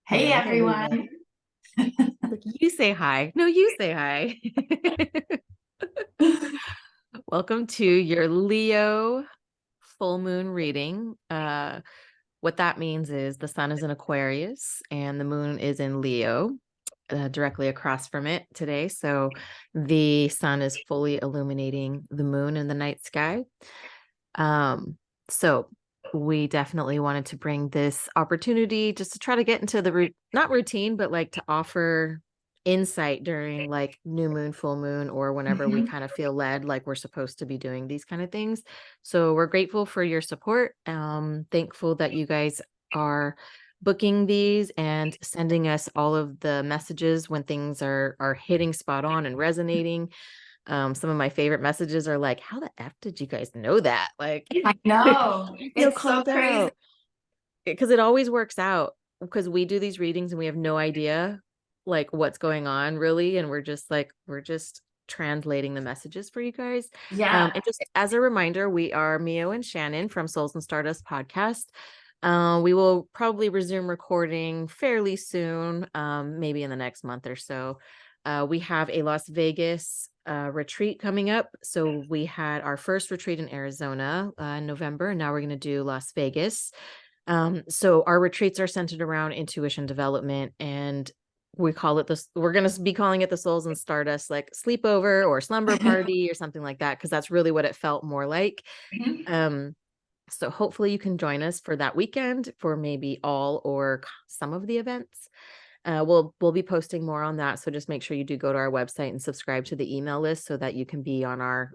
All Hey right, are we ready? everyone. Like, you say hi. No, you say hi. Welcome to your Leo full moon reading. What that means is the sun is in Aquarius and the moon is in Leo, directly across from it today. So the sun is fully illuminating the moon in the night sky. So we definitely wanted to bring this opportunity just to try to get into the not routine, but like to offer insight during like new moon, full moon, or whenever we kind of feel led like we're supposed to be doing these kind of things. So we're grateful for your support. Thankful that you guys are booking these and sending us all of the messages when things are hitting spot on and resonating. Some of my favorite messages are like, how the F did you guys know that? Like, I know. I feel It's so called crazy. out. Because it always works out because we do these readings and we have no idea like what's going on really. And we're just translating the messages for you guys. Yeah. And just as a reminder, we are Mio and Shannon from Souls and Stardust podcast. We will probably resume recording fairly soon, maybe in the next month or so. We have a Las Vegas retreat coming up. So we had our first retreat in Arizona in November, and now we're going to do Las Vegas. So our retreats are centered around intuition development, and we call it this, we're going to be calling it the Souls and Stardust, like sleepover or slumber party or something like that, because that's really what it felt more like. Um, so hopefully you can join us for that weekend for maybe all or some of the events. We'll be posting more on that. So just make sure you do go to our website and subscribe to the email list so that you can be on our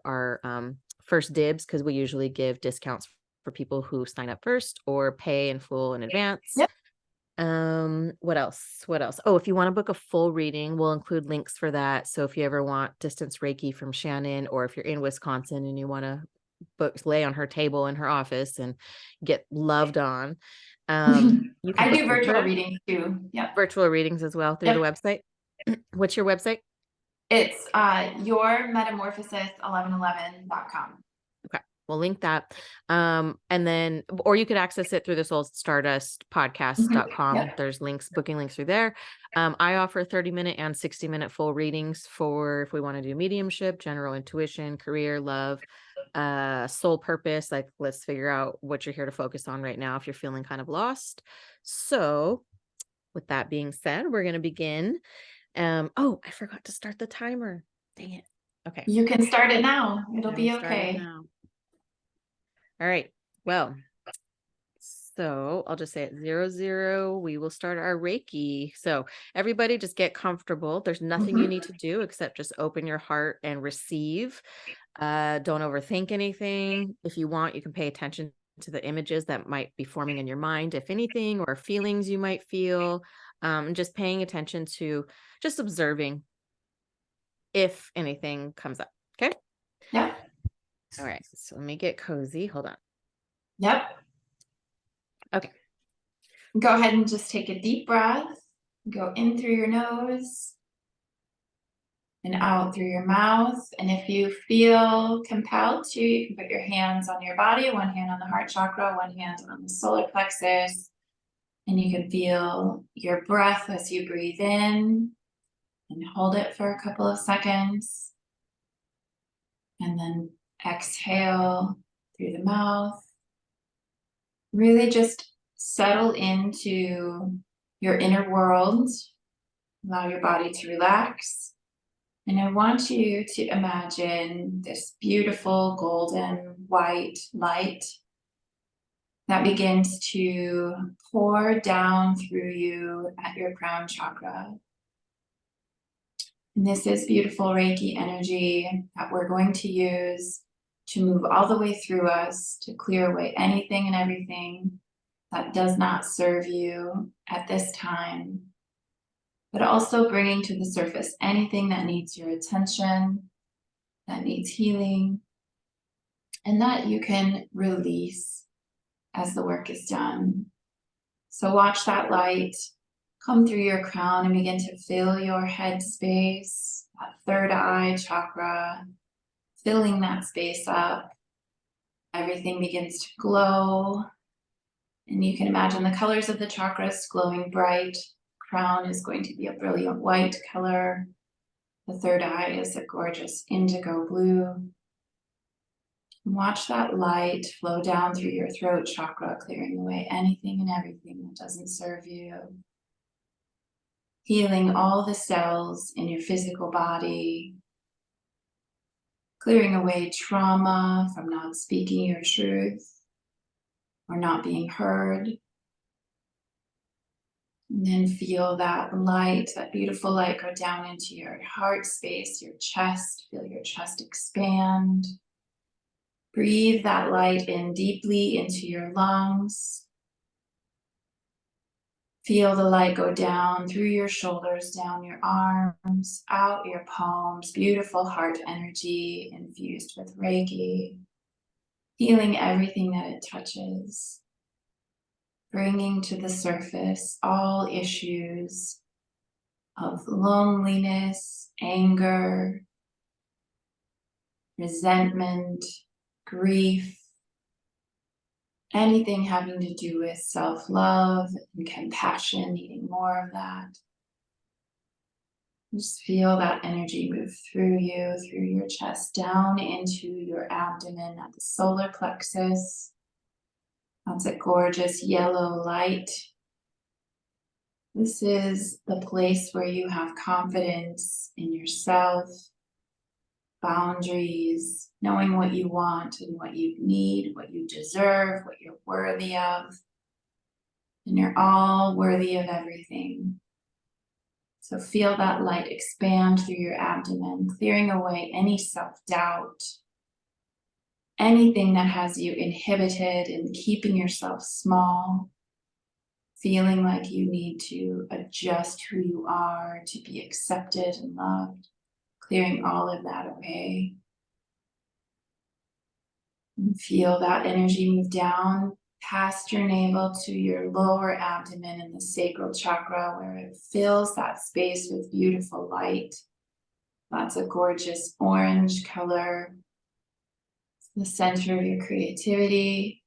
first dibs, because we usually give discounts for people who sign up first or pay in full in advance. Yep. What else? Oh, if you want to book a full reading, we'll include links for that. So if you ever want distance Reiki from Shannon, or if you're in Wisconsin and you want to lay on her table in her office and get loved on, you can I book do with virtual her. readings too. Yep. Virtual readings as well through the Yep. website. What's your website? It's yourmetamorphosis1111.com. Okay, we'll link that. And then, or you could access it through the Soul Stardust podcast.com. Yep. There's links, booking links through there. I offer 30-minute and 60-minute full readings for if we want to do mediumship, general intuition, career, love, soul purpose. Like, let's figure out what you're here to focus on right now if you're feeling kind of lost. So with that being said, we're going to begin. Oh, I forgot to start the timer. Dang it. Okay. You can start it now. It'll I will be start it okay. now. All right. Well, so I'll just say at 00, we will start our Reiki. So everybody just get comfortable. There's nothing you need to do except just open your heart and receive. Don't overthink anything. If you want, you can pay attention to the images that might be forming in your mind, if anything, or feelings you might feel. Just paying attention to just observing if anything comes up. Okay. Yep. All right. So let me get cozy. Hold on. Yep. Okay. Go ahead and just take a deep breath. Go in through your nose and out through your mouth. And if you feel compelled to, you can put your hands on your body, one hand on the heart chakra, one hand on the solar plexus. And you can feel your breath as you breathe in and hold it for a couple of seconds. And then exhale through the mouth. Really just settle into your inner world. Allow your body to relax. And I want you to imagine this beautiful golden white light that begins to pour down through you at your crown chakra. And this is beautiful Reiki energy that we're going to use to move all the way through us to clear away anything and everything that does not serve you at this time, but also bringing to the surface anything that needs your attention, that needs healing, and that you can release as the work is done. So watch that light come through your crown and begin to fill your head space, that third eye chakra, filling that space up. Everything begins to glow. And you can imagine the colors of the chakras glowing bright crown is going to be a brilliant white color. The third eye is a gorgeous indigo blue. Watch that light flow down through your throat chakra, clearing away anything and everything that doesn't serve you. Healing all the cells in your physical body. Clearing away trauma from not speaking your truth or not being heard. And then feel that light, that beautiful light, go down into your heart space, your chest. Feel your chest expand. Breathe that light in deeply into your lungs. Feel the light go down through your shoulders, down your arms, out your palms. Beautiful heart energy infused with Reiki. Healing everything that it touches. Bringing to the surface all issues of loneliness, anger, resentment, grief, anything having to do with self-love and compassion, needing more of that. Just feel that energy move through you, through your chest, down into your abdomen at the solar plexus. That's a gorgeous yellow light. This is the place where you have confidence in yourself, boundaries, knowing what you want and what you need, what you deserve, what you're worthy of. And you're all worthy of everything. So feel that light expand through your abdomen, clearing away any self-doubt, anything that has you inhibited and keeping yourself small, feeling like you need to adjust who you are to be accepted and loved, clearing all of that away. And feel that energy move down past your navel to your lower abdomen in the sacral chakra, where it fills that space with beautiful light. That's a gorgeous orange color. It's the center of your creativity.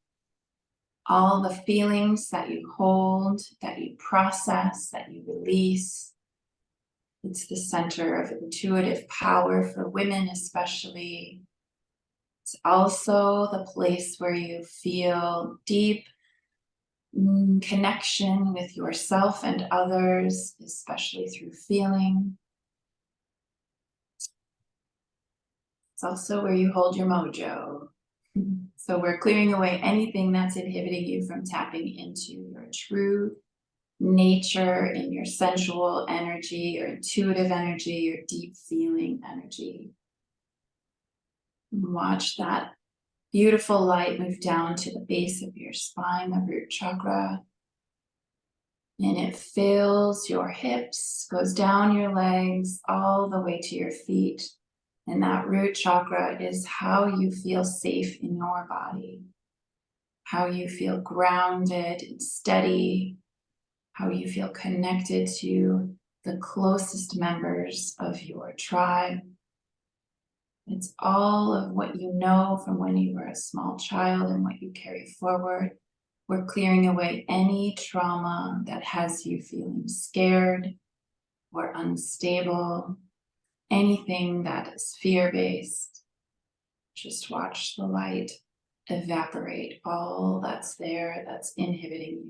All the feelings that you hold, that you process, that you release. It's the center of intuitive power for women especially. It's also the place where you feel deep connection with yourself and others, especially through feeling. It's also where you hold your mojo. So we're clearing away anything that's inhibiting you from tapping into your true nature and your sensual energy, your intuitive energy, your deep feeling energy. Watch that beautiful light move down to the base of your spine, the root chakra. And it fills your hips, goes down your legs, all the way to your feet. And that root chakra is how you feel safe in your body, how you feel grounded and steady, how you feel connected to the closest members of your tribe. It's all of what you know from when you were a small child and what you carry forward. We're clearing away any trauma that has you feeling scared or unstable, anything that is fear-based. Just watch the light evaporate all that's there that's inhibiting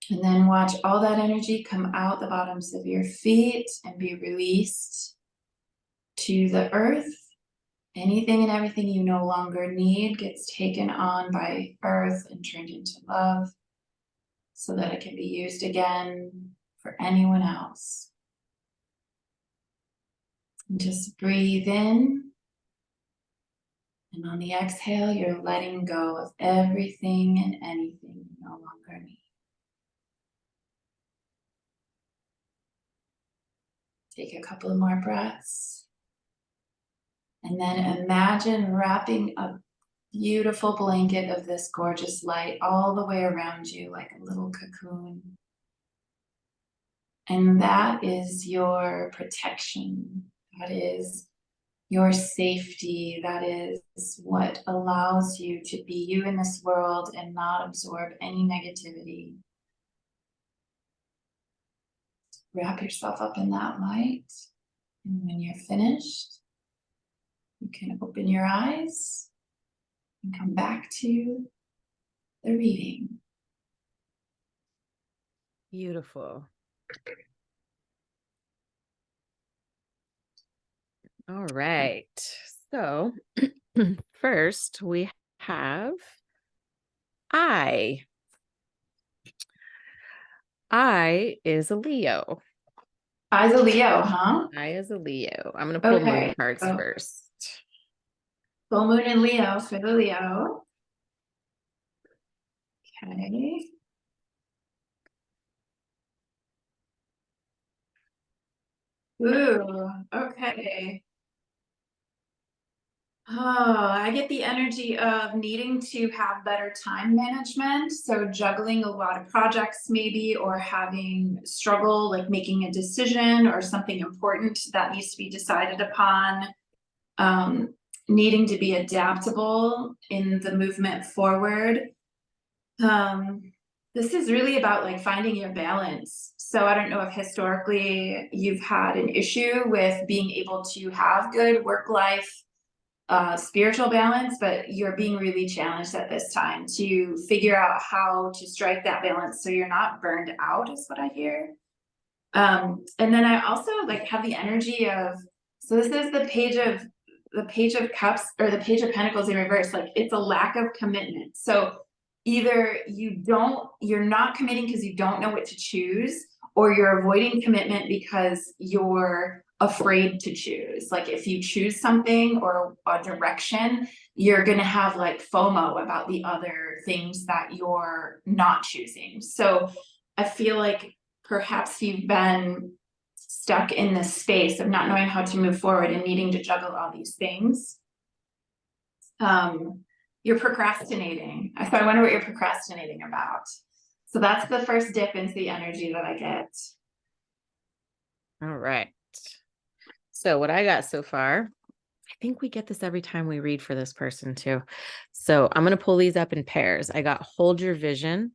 you. And then watch all that energy come out the bottoms of your feet and be released to the earth. Anything and everything you no longer need gets taken on by earth and turned into love so that it can be used again for anyone else. And just breathe in. And on the exhale, you're letting go of everything and anything you no longer need. Take a couple of more breaths. And then imagine wrapping a beautiful blanket of this gorgeous light all the way around you like a little cocoon. And that is your protection. That is your safety. That is what allows you to be you in this world and not absorb any negativity. Wrap yourself up in that light. And when you're finished, you can open your eyes and come back to the reading. Beautiful. All right. So first we have I. I is a Leo. I's a Leo, huh? I is a Leo. I'm going to pull moon Okay. cards So first. full moon in Leo for the Leo. Okay. Ooh, okay. Oh, I get the energy of needing to have better time management. So juggling a lot of projects maybe, or having struggle, like making a decision or something important that needs to be decided upon. Needing to be adaptable in the movement forward. This is really about like finding your balance. So I don't know if historically you've had an issue with being able to have good work-life spiritual balance, but you're being really challenged at this time to figure out how to strike that balance so you're not burned out, is what I hear. And then I also like have the energy of, so this is the page of cups, or the page of pentacles in reverse. Like it's a lack of commitment. So either you're not committing because you don't know what to choose, or you're avoiding commitment because you're afraid to choose. Like if you choose something or a direction, you're going to have like FOMO about the other things that you're not choosing. So I feel like perhaps you've been stuck in this space of not knowing how to move forward and needing to juggle all these things. You're procrastinating. So I wonder what you're procrastinating about. So that's the first dip into the energy that I get. All right. So what I got so far, I think we get this every time we read for this person too. So I'm going to pull these up in pairs. I got hold your vision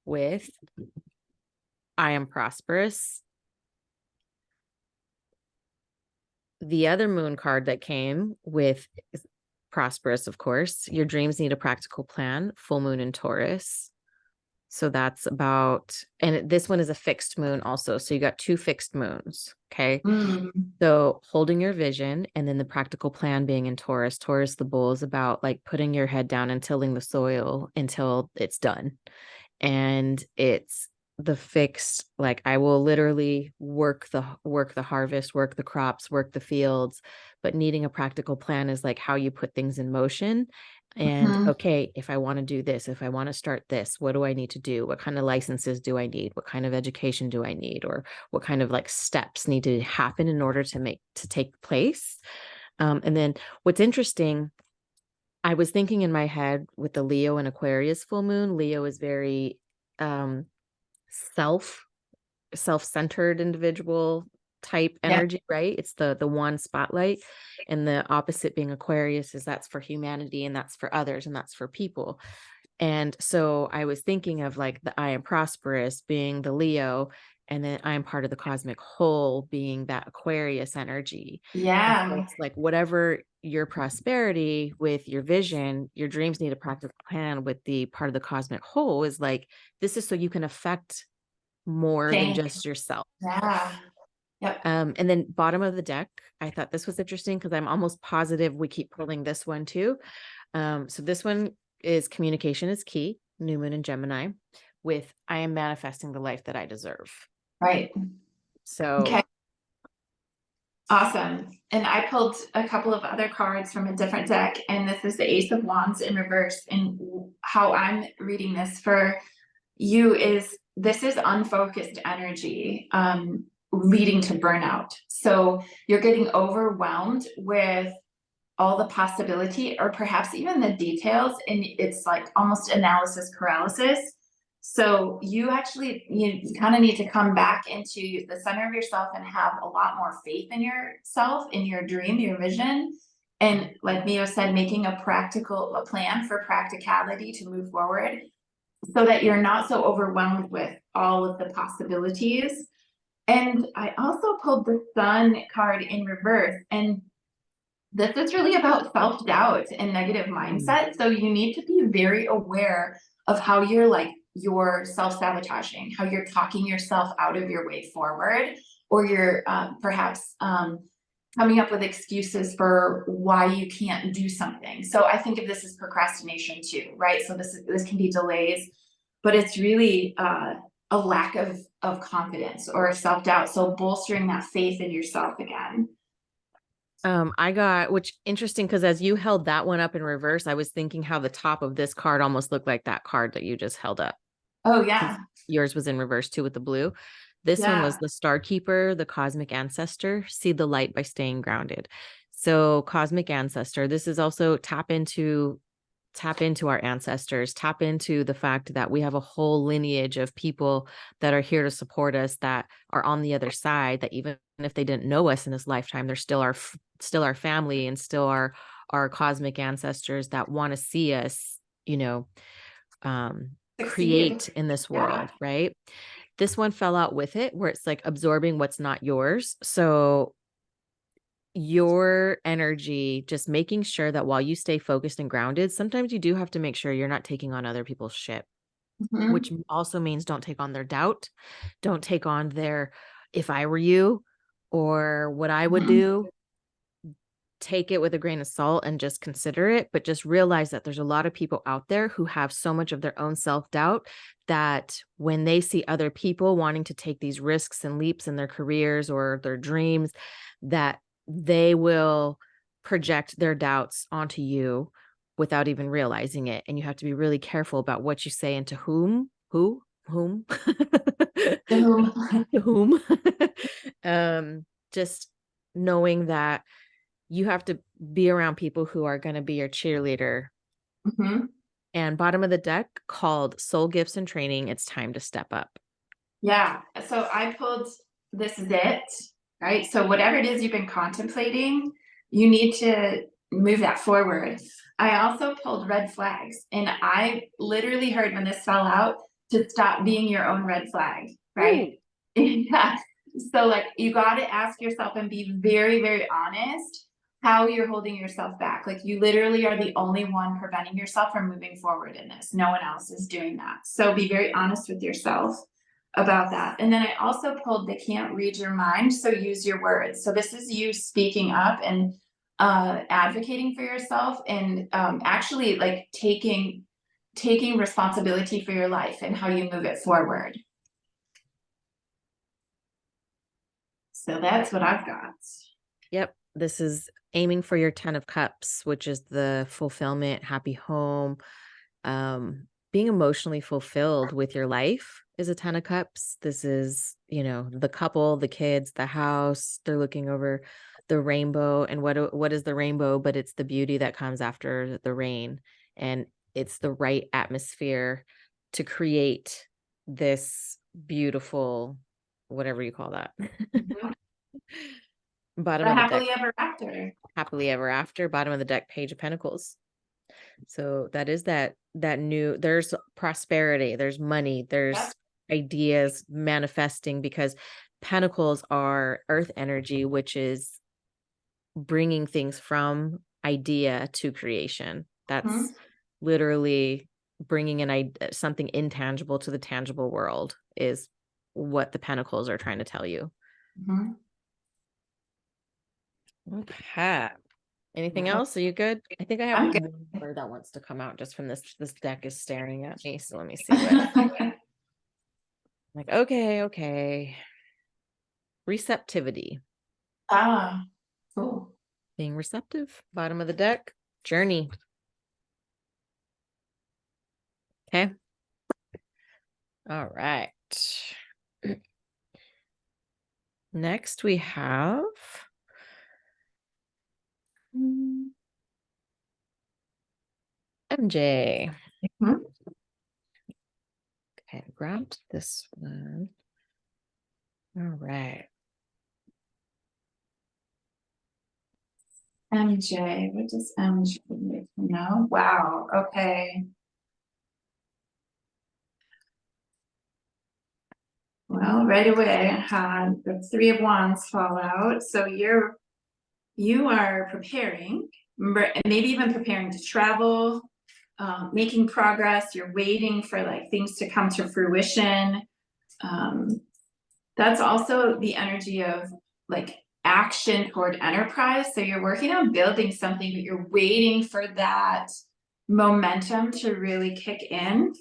with I am prosperous. The other moon card that came with prosperous, of course. Your dreams need a practical plan. Full moon in Taurus. So that's about, and this one is a fixed moon also. So you got two fixed moons. Okay. So holding your vision, and then the practical plan being in Taurus. Taurus, the bull, is about like putting your head down and tilling the soil until it's done. And it's the fixed, like I will literally work the harvest, work the crops, work the fields, but needing a practical plan is like how you put things in motion. And okay, if I want to do this, if I want to start this, what do I need to do? What kind of licenses do I need? What kind of education do I need? Or what kind of like steps need to happen in order to take place? And then what's interesting, I was thinking in my head with the Leo and Aquarius full moon, Leo is very self-centered individual type energy, right? It's the one spotlight, and the opposite being Aquarius is that's for humanity, and that's for others, and that's for people. And so I was thinking of like the I am prosperous being the Leo, and then I am part of the cosmic whole being that Aquarius energy. Yeah. So it's like whatever your prosperity with your vision, your dreams need a practical plan with the part of the cosmic whole is like, this is so you can affect more than just yourself. Yeah. Yep. And then bottom of the deck, I thought this was interesting because I'm almost positive we keep pulling this one too. So this one is communication is key, new moon in Gemini, with I am manifesting the life that I deserve. Right. So okay. Awesome. And I pulled a couple of other cards from a different deck, and this is the Ace of Wands in reverse. And how I'm reading this for you is this is unfocused energy leading to burnout. So you're getting overwhelmed with all the possibility, or perhaps even the details, and it's like almost analysis paralysis. So you actually, you kind of need to come back into the center of yourself and have a lot more faith in yourself, in your dream, your vision. And like Mio said, making a plan for practicality to move forward. so that you're not so overwhelmed with all of the possibilities. And I also pulled the Sun card in reverse, and this is really about self-doubt and negative mindset. So you need to be very aware of how you're self-sabotaging, how you're talking yourself out of your way forward, or you're perhaps coming up with excuses for why you can't do something. So I think of this as procrastination too, right? So this can be delays, but it's really a lack of confidence or self-doubt. So bolstering that faith in yourself again. I got, which interesting, because as you held that one up in reverse, I was thinking how the top of this card almost looked like that card that you just held up. Oh yeah. Yours was in reverse too with the blue. This one was the Star Keeper, the Cosmic Ancestor. See the light by staying grounded. So Cosmic Ancestor, this is also tap into our ancestors, tap into the fact that we have a whole lineage of people that are here to support us, that are on the other side, that even if they didn't know us in this lifetime, they're still our family and still our cosmic ancestors that want to see us, create in this world, right? This one fell out with it, where it's like absorbing what's not yours. So your energy, just making sure that while you stay focused and grounded, sometimes you do have to make sure you're not taking on other people's shit, which also means don't take on their doubt. Don't take on their, if I were you, or what I would do. Take it with a grain of salt and just consider it, but just realize that there's a lot of people out there who have so much of their own self-doubt that when they see other people wanting to take these risks and leaps in their careers or their dreams, that they will project their doubts onto you without even realizing it. And you have to be really careful about what you say and to whom, to whom. Just knowing that you have to be around people who are going to be your cheerleader. And bottom of the deck called Soul Gifts and Training. It's time to step up. Yeah. So I pulled This Is It, right? So whatever it is you've been contemplating, you need to move that forward. I also pulled Red Flags, and I literally heard when this fell out to stop being your own red flag, right? Yeah. So like you got to ask yourself and be very, very honest how you're holding yourself back. Like you literally are the only one preventing yourself from moving forward in this. No one else is doing that. So be very honest with yourself about that. And then I also pulled They Can't Read Your Mind, so use your words. So this is you speaking up and advocating for yourself, and actually like taking responsibility for your life and how you move it forward. So that's what I've got. Yep. This is aiming for your 10 of Cups, which is the fulfillment, happy home, being emotionally fulfilled with your life is a 10 of Cups. This is, the couple, the kids, the house, they're looking over the rainbow. And what is the rainbow? But it's the beauty that comes after the rain. And it's the right atmosphere to create this beautiful, whatever you call that. Bottom of the Happily deck. ever after. Happily ever after. Bottom of the deck, Page of Pentacles. So that is that new, there's prosperity, there's money, there's ideas manifesting, because pentacles are earth energy, which is bringing things from idea to creation. That's literally bringing something intangible to the tangible world, is what the pentacles are trying to tell you. Okay. Anything else? Are you good? I think I have one more that wants to come out just from this. This deck is staring at me. So let me see what. Like, okay. Receptivity. Cool. Being receptive. Bottom of the deck. Journey. Okay. All right. Next we have MJ. Okay, grabbed this one. All right. MJ, what does MJ know? Wow. Okay. Well, right away, I had the Three of Wands fall out. So you are preparing, maybe even preparing to travel, making progress. You're waiting for like things to come to fruition. That's also the energy of like action toward enterprise. So you're working on building something, but you're waiting for that momentum to really kick in.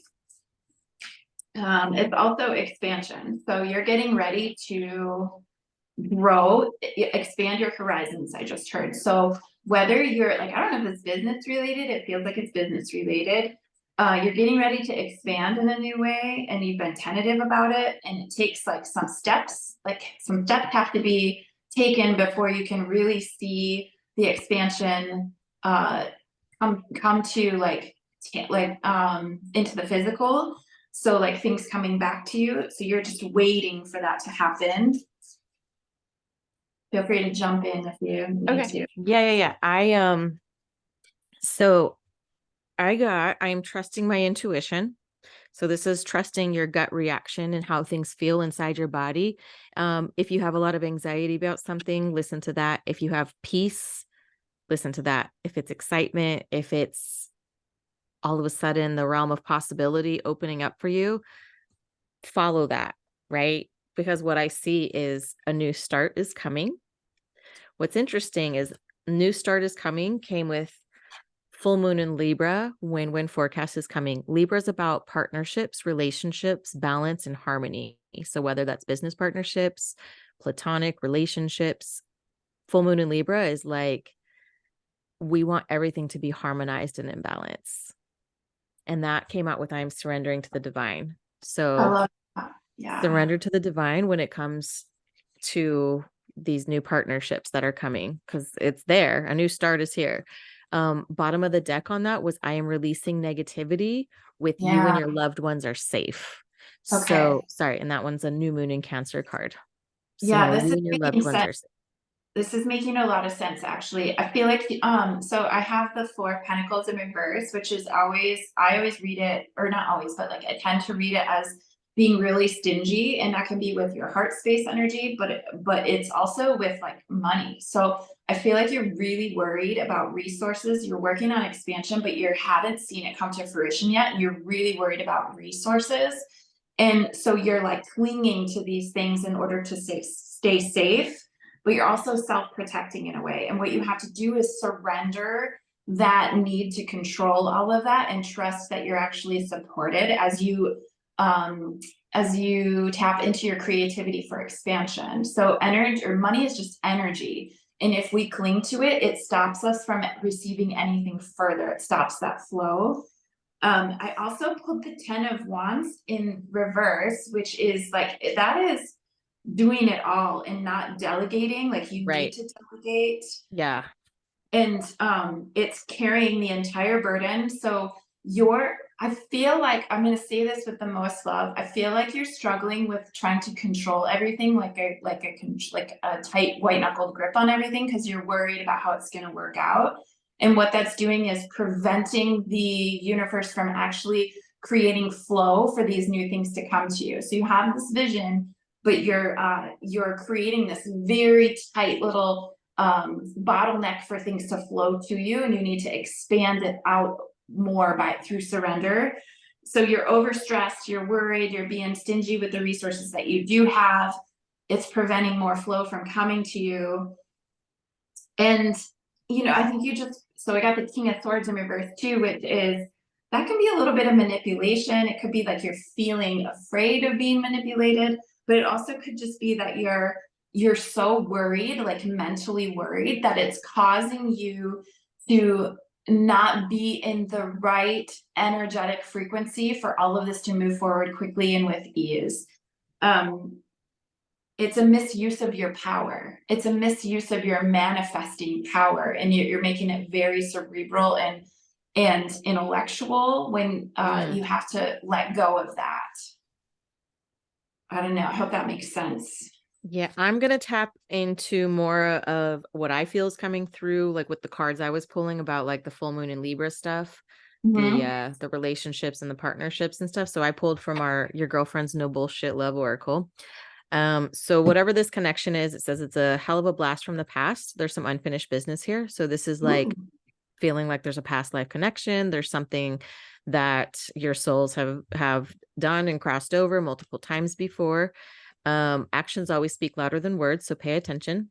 It's also expansion. So you're getting ready to grow, expand your horizons, I just heard. So whether you're like, I don't know if it's business related, it feels like it's business related. You're getting ready to expand in a new way and you've been tentative about it. And it takes like some steps have to be taken before you can really see the expansion come to like into the physical. So like things coming back to you. So you're just waiting for that to happen. Feel free to jump in if you need to. Yeah. So I'm trusting my intuition. So this is trusting your gut reaction and how things feel inside your body. If you have a lot of anxiety about something, listen to that. If you have peace, listen to that. If it's excitement, if it's all of a sudden the realm of possibility opening up for you, follow that, right? Because what I see is a new start is coming. What's interesting is new start is coming came with full moon in Libra when forecast is coming. Libra is about partnerships, relationships, balance, and harmony. So whether that's business partnerships, platonic relationships, full moon in Libra is like, we want everything to be harmonized and in balance. And that came out with I'm surrendering to the divine. I So love that. Yeah. surrender to the divine when it comes to these new partnerships that are coming, because it's there. A new start is here. Bottom of the deck on that was I am releasing negativity with you and Yeah. your loved ones are safe. Okay. So sorry, and that one's a new moon in Cancer card. So Yeah, know this you is and your loved making ones sense. are safe. This is making a lot of sense, actually. I feel like, so I have the Four of Pentacles in reverse, which is I always read it, or not always, but like I tend to read it as being really stingy, and that can be with your heart space energy, but it's also with like money. So I feel like you're really worried about resources. You're working on expansion, but you haven't seen it come to fruition yet. You're really worried about resources. And so you're like clinging to these things in order to stay safe, but you're also self-protecting in a way. And what you have to do is surrender that need to control all of that and trust that you're actually supported as you tap into your creativity for expansion. So energy or money is just energy. And if we cling to it, it stops us from receiving anything further. It stops that flow. I also put the 10 of Wands in reverse, which is like, that is doing it all and not delegating. Like you need to delegate. Yeah. And it's carrying the entire burden. So I feel like I'm going to say this with the most love. I feel like you're struggling with trying to control everything, like a tight white knuckled grip on everything, because you're worried about how it's going to work out. And what that's doing is preventing the universe from actually creating flow for these new things to come to you. So you have this vision, but you're creating this very tight little bottleneck for things to flow to you, and you need to expand it out more through surrender. So you're overstressed, you're worried, you're being stingy with the resources that you do have. It's preventing more flow from coming to you. And I think so I got the King of Swords in reverse too, which is that can be a little bit of manipulation. It could be like you're feeling afraid of being manipulated, but it also could just be that you're so worried, like mentally worried, that it's causing you to not be in the right energetic frequency for all of this to move forward quickly and with ease. It's a misuse of your power. It's a misuse of your manifesting power, and you're making it very cerebral and intellectual when you have to let go of that. I don't know. I hope that makes sense. Yeah, I'm going to tap into more of what I feel is coming through, like with the cards I was pulling about like the full moon and Libra stuff. the relationships and the partnerships and stuff. So I pulled from your girlfriend's no bullshit love oracle. So whatever this connection is, it says it's a hell of a blast from the past. There's some unfinished business here. So this is like feeling like there's a past life connection. There's something that your souls have done and crossed over multiple times before. Actions always speak louder than words, so pay attention.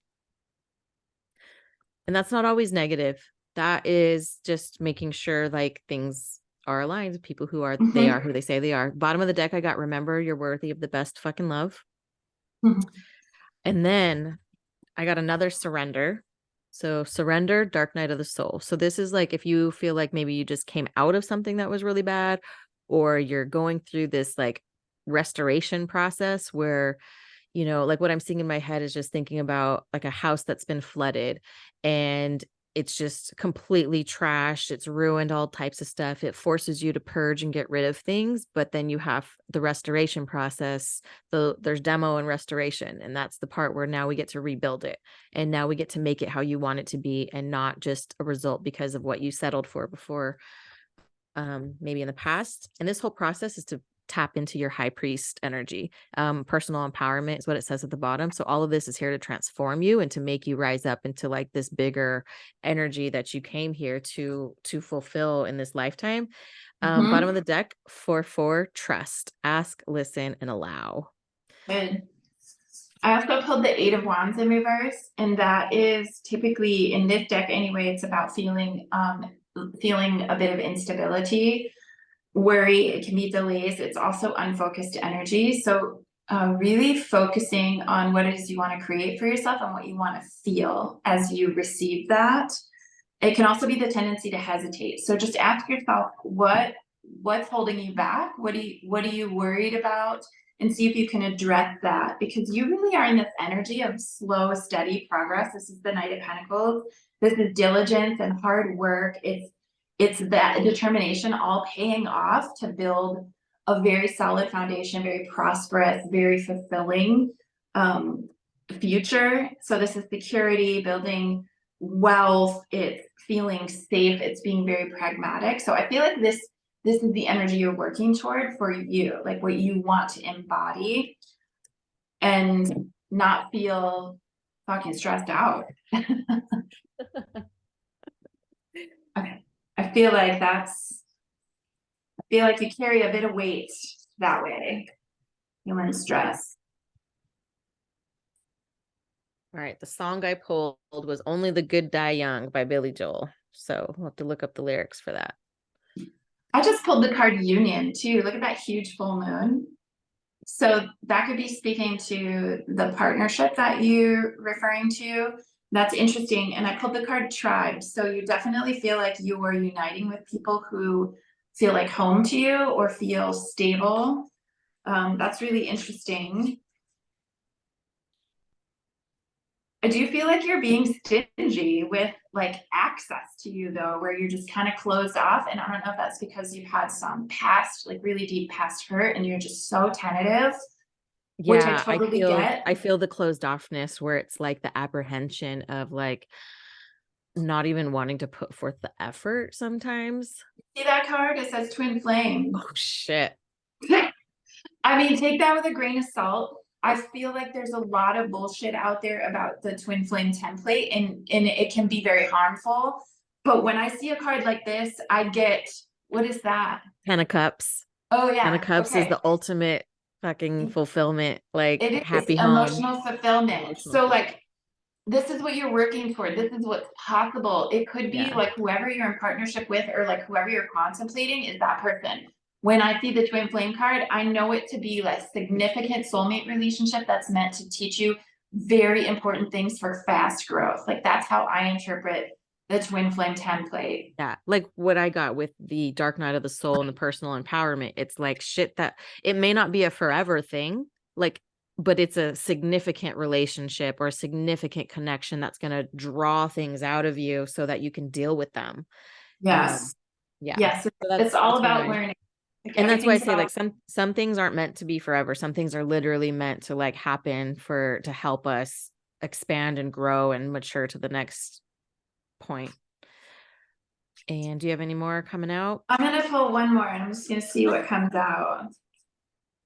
And that's not always negative. That is just making sure like things are aligned. People who are they are who they say they are. Bottom of the deck, I got remember you're worthy of the best fucking love. And then I got another surrender. So surrender, dark night of the soul. So this is like if you feel like maybe you just came out of something that was really bad, or you're going through this like restoration process where, you know, like what I'm seeing in my head is just thinking about like a house that's been flooded and it's just completely trashed. It's ruined all types of stuff. It forces you to purge and get rid of things. But then you have the restoration process. There's demo and restoration. And that's the part where now we get to rebuild it. And now we get to make it how you want it to be and not just a result because of what you settled for before, maybe in the past. And this whole process is to tap into your high priest energy. Personal empowerment is what it says at the bottom. So all of this is here to transform you and to make you rise up into like this bigger energy that you came here to fulfill in this lifetime. Bottom of the deck, 4/4, trust, ask, listen, and allow. Good. I also pulled the 8 of Wands in reverse, and that is typically in this deck anyway, it's about feeling a bit of instability, worry, it can be delays. It's also unfocused energy. So really focusing on what it is you want to create for yourself and what you want to feel as you receive that. It can also be the tendency to hesitate. So just ask yourself what's holding you back? What are you worried about? And see if you can address that, because you really are in this energy of slow, steady progress. This is the Knight of Pentacles. This is diligence and hard work. It's that determination all paying off to build a very solid foundation, very prosperous, very fulfilling future. So this is security, building wealth, it's feeling safe, it's being very pragmatic. So I feel like this is the energy you're working toward for you, like what you want to embody and not feel fucking stressed out. Okay. I feel like you carry a bit of weight that way, feeling stress. All right. The song I pulled was Only the Good Die Young by Billy Joel. So we'll have to look up the lyrics for that. I just pulled the card Union too. Look at that huge full moon. So that could be speaking to the partnership that you're referring to. That's interesting. And I pulled the card Tribe. So you definitely feel like you are uniting with people who feel like home to you or feel stable. That's really interesting. I do feel like you're being stingy with like access to you though, where you're just kind of closed off. And I don't know if that's because you've had some past, like really deep past hurt and you're just so tentative, which I totally get. I feel the closed offness where it's like the apprehension of like not even wanting to put forth the effort sometimes. See that card? It says twin flame. Oh shit. I mean, take that with a grain of salt. I feel like there's a lot of bullshit out there about the twin flame template and it can be very harmful. But when I see a card like this, I get, what is that? 10 of Cups. Oh yeah. 10 of Cups is the ultimate fucking fulfillment, like it is happy emotional home. fulfillment. So like, this is what you're working for. This is what's possible. It could be like whoever you're in partnership with or like whoever you're contemplating is that person. When I see the twin flame card, I know it to be like significant soulmate relationship that's meant to teach you very important things for fast growth. Like that's how I interpret the twin flame template. Yeah, like what I got with the Dark Night of the Soul and the personal empowerment. It's like shit that it may not be a forever thing, like, but it's a significant relationship or a significant connection that's going to draw things out of you so that you can deal with them. Yes. Yes. So it's all about learning. Like and that's why I say like some things aren't meant to be forever. Some things are literally meant to like happen to help us expand and grow and mature to the next point. And do you have any more coming out? I'm going to pull one more and I'm just going to see what comes out.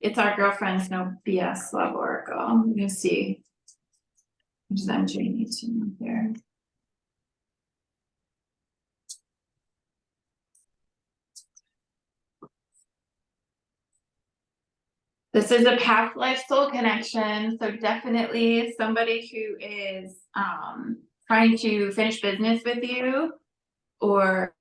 It's our girlfriend's no BS love oracle. I'm going to see. I'm just entering it here. This is a past life soul connection. So definitely somebody who is trying to finish business with you or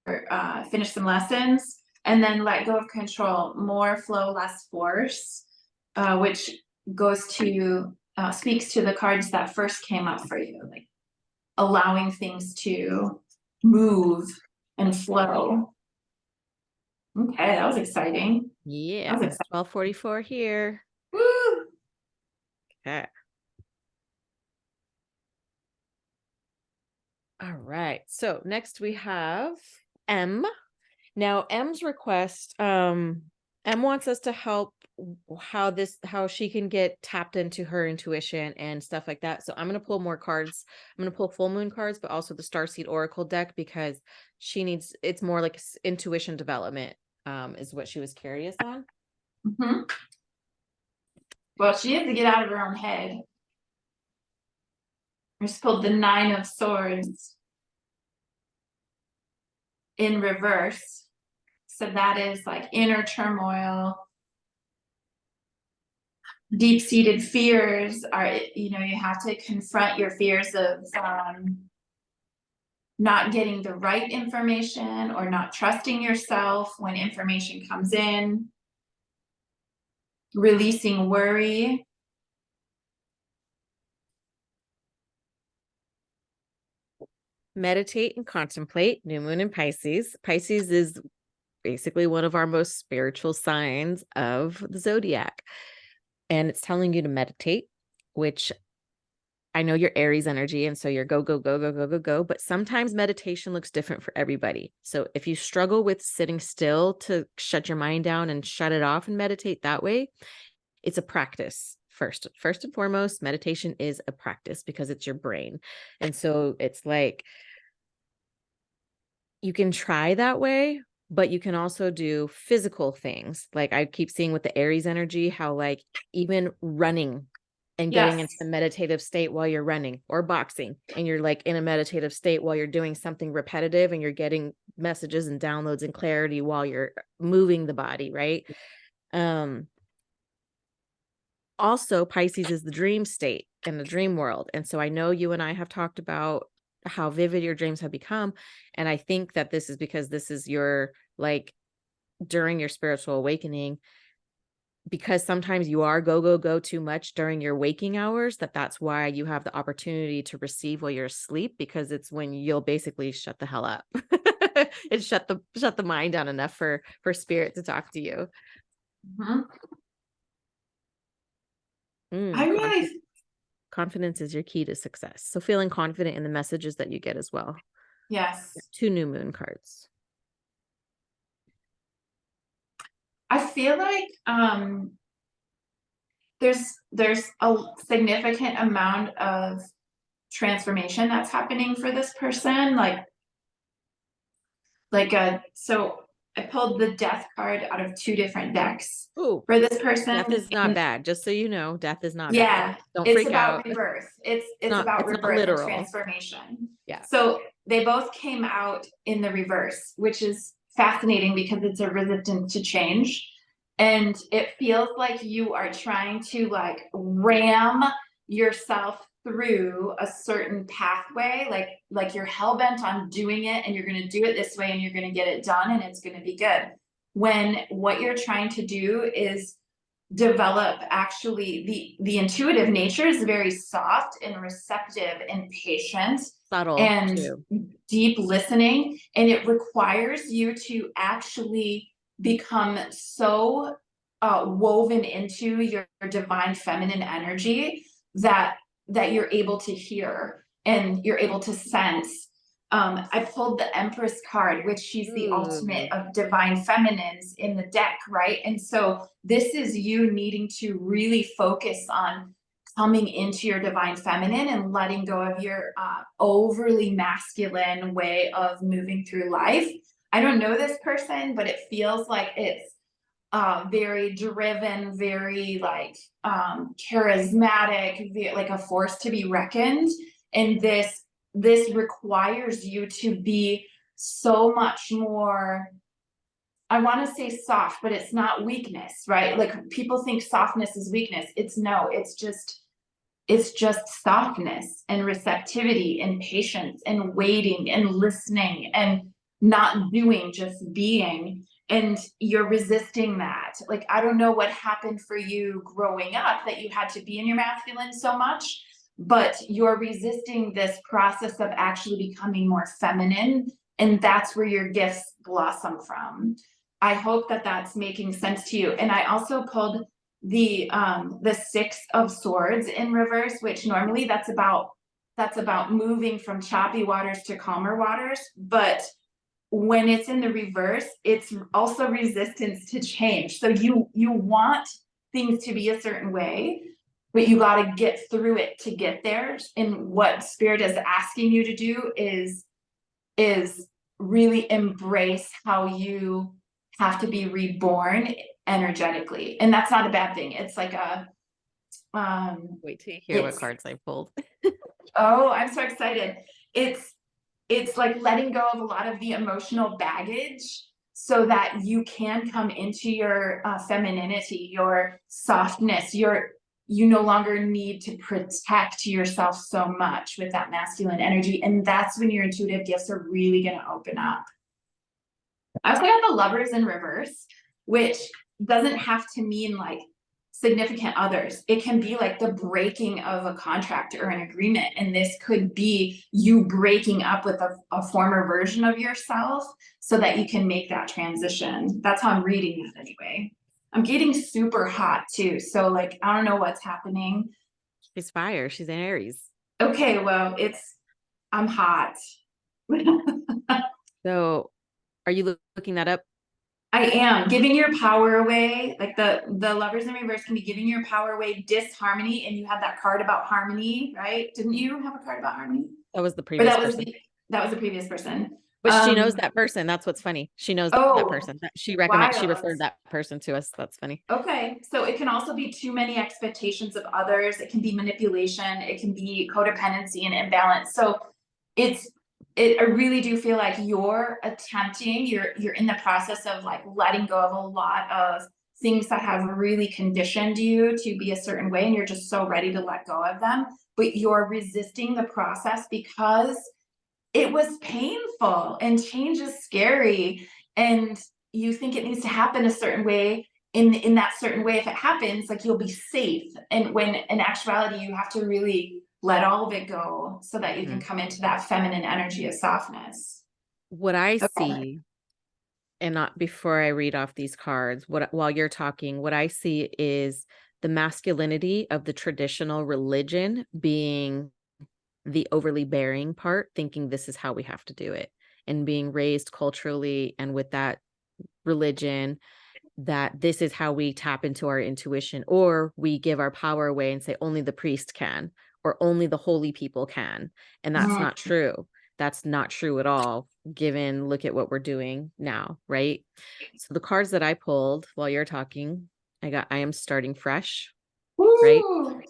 finish some lessons and then let go of control. More flow, less force, which goes to speaks to the cards that first came up for you, like allowing things to move and flow. Okay, that was exciting. Yeah, That was exciting. 12:44 here. Woo! Okay. All right. So next we have M. Now M's request, M wants us to help how she can get tapped into her intuition and stuff like that. So I'm going to pull more cards. I'm going to pull full moon cards, but also the Starseed Oracle deck because she needs, it's more like intuition development, is what she was curious on. Mm-hmm. Well, she has to get out of her own head. I just pulled the 9 of Swords in reverse. So that is like inner turmoil, deep-seated fears are, you know, you have to confront your fears of not getting the right information or not trusting yourself when information comes in, releasing worry. Meditate and contemplate. New moon in Pisces. Pisces is basically one of our most spiritual signs of the zodiac. And it's telling you to meditate, which I know you're Aries energy. And so you're go, go, go, go, go, go, go. But sometimes meditation looks different for everybody. So if you struggle with sitting still to shut your mind down and shut it off and meditate that way, it's a practice. First and foremost, meditation is a practice because it's your brain. And so it's like, you can try that way, but you can also do physical things. Like I keep seeing with the Aries energy, how like even running and getting into the meditative state while you're running, or boxing and you're like in a meditative state while you're doing something repetitive and you're getting messages and downloads and clarity while you're moving the body, right? Also, Pisces is the dream state and the dream world. And so I know you and I have talked about how vivid your dreams have become. And I think that this is because this is your, like, during your spiritual awakening, because sometimes you are go, go, go too much during your waking hours, that's why you have the opportunity to receive while you're asleep, because it's when you'll basically shut the hell up. And shut the mind down enough for spirit to talk to you. Mm-hmm. I really confidence is your key to success. So feeling confident in the messages that you get as well. Yes. 2 new moon cards. I feel like there's a significant amount of transformation that's happening for this person. So I pulled the death card out of 2 different decks. Ooh, for this person. Death is not bad. Just so you know, death is not bad. Don't It's freak about out. rebirth. It's about not rebirth and literal. transformation. Yeah. So they both came out in the reverse, which is fascinating because it's a resistance to change. And it feels like you are trying to like ram yourself through a certain pathway, like you're hell-bent on doing it and you're going to do it this way and you're going to get it done and it's going to be good. When what you're trying to do is develop actually the intuitive nature is very soft and receptive and patient, subtle and too. Deep listening, and it requires you to actually become so woven into your divine feminine energy that you're able to hear and you're able to sense. I pulled the Empress card, which she's the ultimate of divine feminines in the deck, right? And so this is you needing to really focus on coming into your divine feminine and letting go of your overly masculine way of moving through life. I don't know this person, but it feels like it's very driven, very like charismatic, like a force to be reckoned. And this requires you to be so much more, I want to say soft, but it's not weakness, right? Like people think softness is weakness. It's just softness and receptivity and patience and waiting and listening and not doing, just being. And you're resisting that. Like, I don't know what happened for you growing up that you had to be in your masculine so much, but you're resisting this process of actually becoming more feminine. And that's where your gifts blossom from. I hope that that's making sense to you. And I also pulled the 6 of Swords in reverse, which normally that's about moving from choppy waters to calmer waters. But when it's in the reverse, it's also resistance to change. So you want things to be a certain way, but you got to get through it to get there. And what Spirit is asking you to do is really embrace how you have to be reborn energetically. And that's not a bad thing. It's like a wait till you hear what cards I pulled. Oh, I'm so excited. It's like letting go of a lot of the emotional baggage so that you can come into your femininity, your softness, you no longer need to protect yourself so much with that masculine energy. And that's when your intuitive gifts are really going to open up. I also got the Lovers in reverse, which doesn't have to mean like significant others. It can be like the breaking of a contract or an agreement. And this could be you breaking up with a former version of yourself so that you can make that transition. That's how I'm reading that anyway. I'm getting super hot too. So like, I don't know what's happening. She's fire. She's an Aries. Okay, well, I'm hot. So are you looking that up? I am giving your power away. Like the Lovers in reverse can be giving your power away, disharmony. And you had that card about harmony, right? Didn't you have a card about harmony? That was the Or previous person. that was the previous person. But she knows that person. That's what's funny. She knows that person. She referred that person to us. That's funny. Okay. So it can also be too many expectations of others. It can be manipulation. It can be codependency and imbalance. So I really do feel like you're in the process of like letting go of a lot of things that have really conditioned you to be a certain way, and you're just so ready to let go of them, but you're resisting the process because it was painful and change is scary, and you think it needs to happen a certain way. In that certain way, if it happens, like you'll be safe, and when in actuality you have to really let all of it go so that you can come into that feminine energy of softness. What I see, and not before I read off these cards, while you're talking, what I see is the masculinity of the traditional religion being the overly bearing part, thinking this is how we have to do it, and being raised culturally and with that religion that this is how we tap into our intuition, or we give our power away and say only the priest can, or only the holy people can. And that's not true. That's not true at all, given look at what we're doing now, right? So the cards that I pulled while you're talking, I am starting fresh. Woo! Right?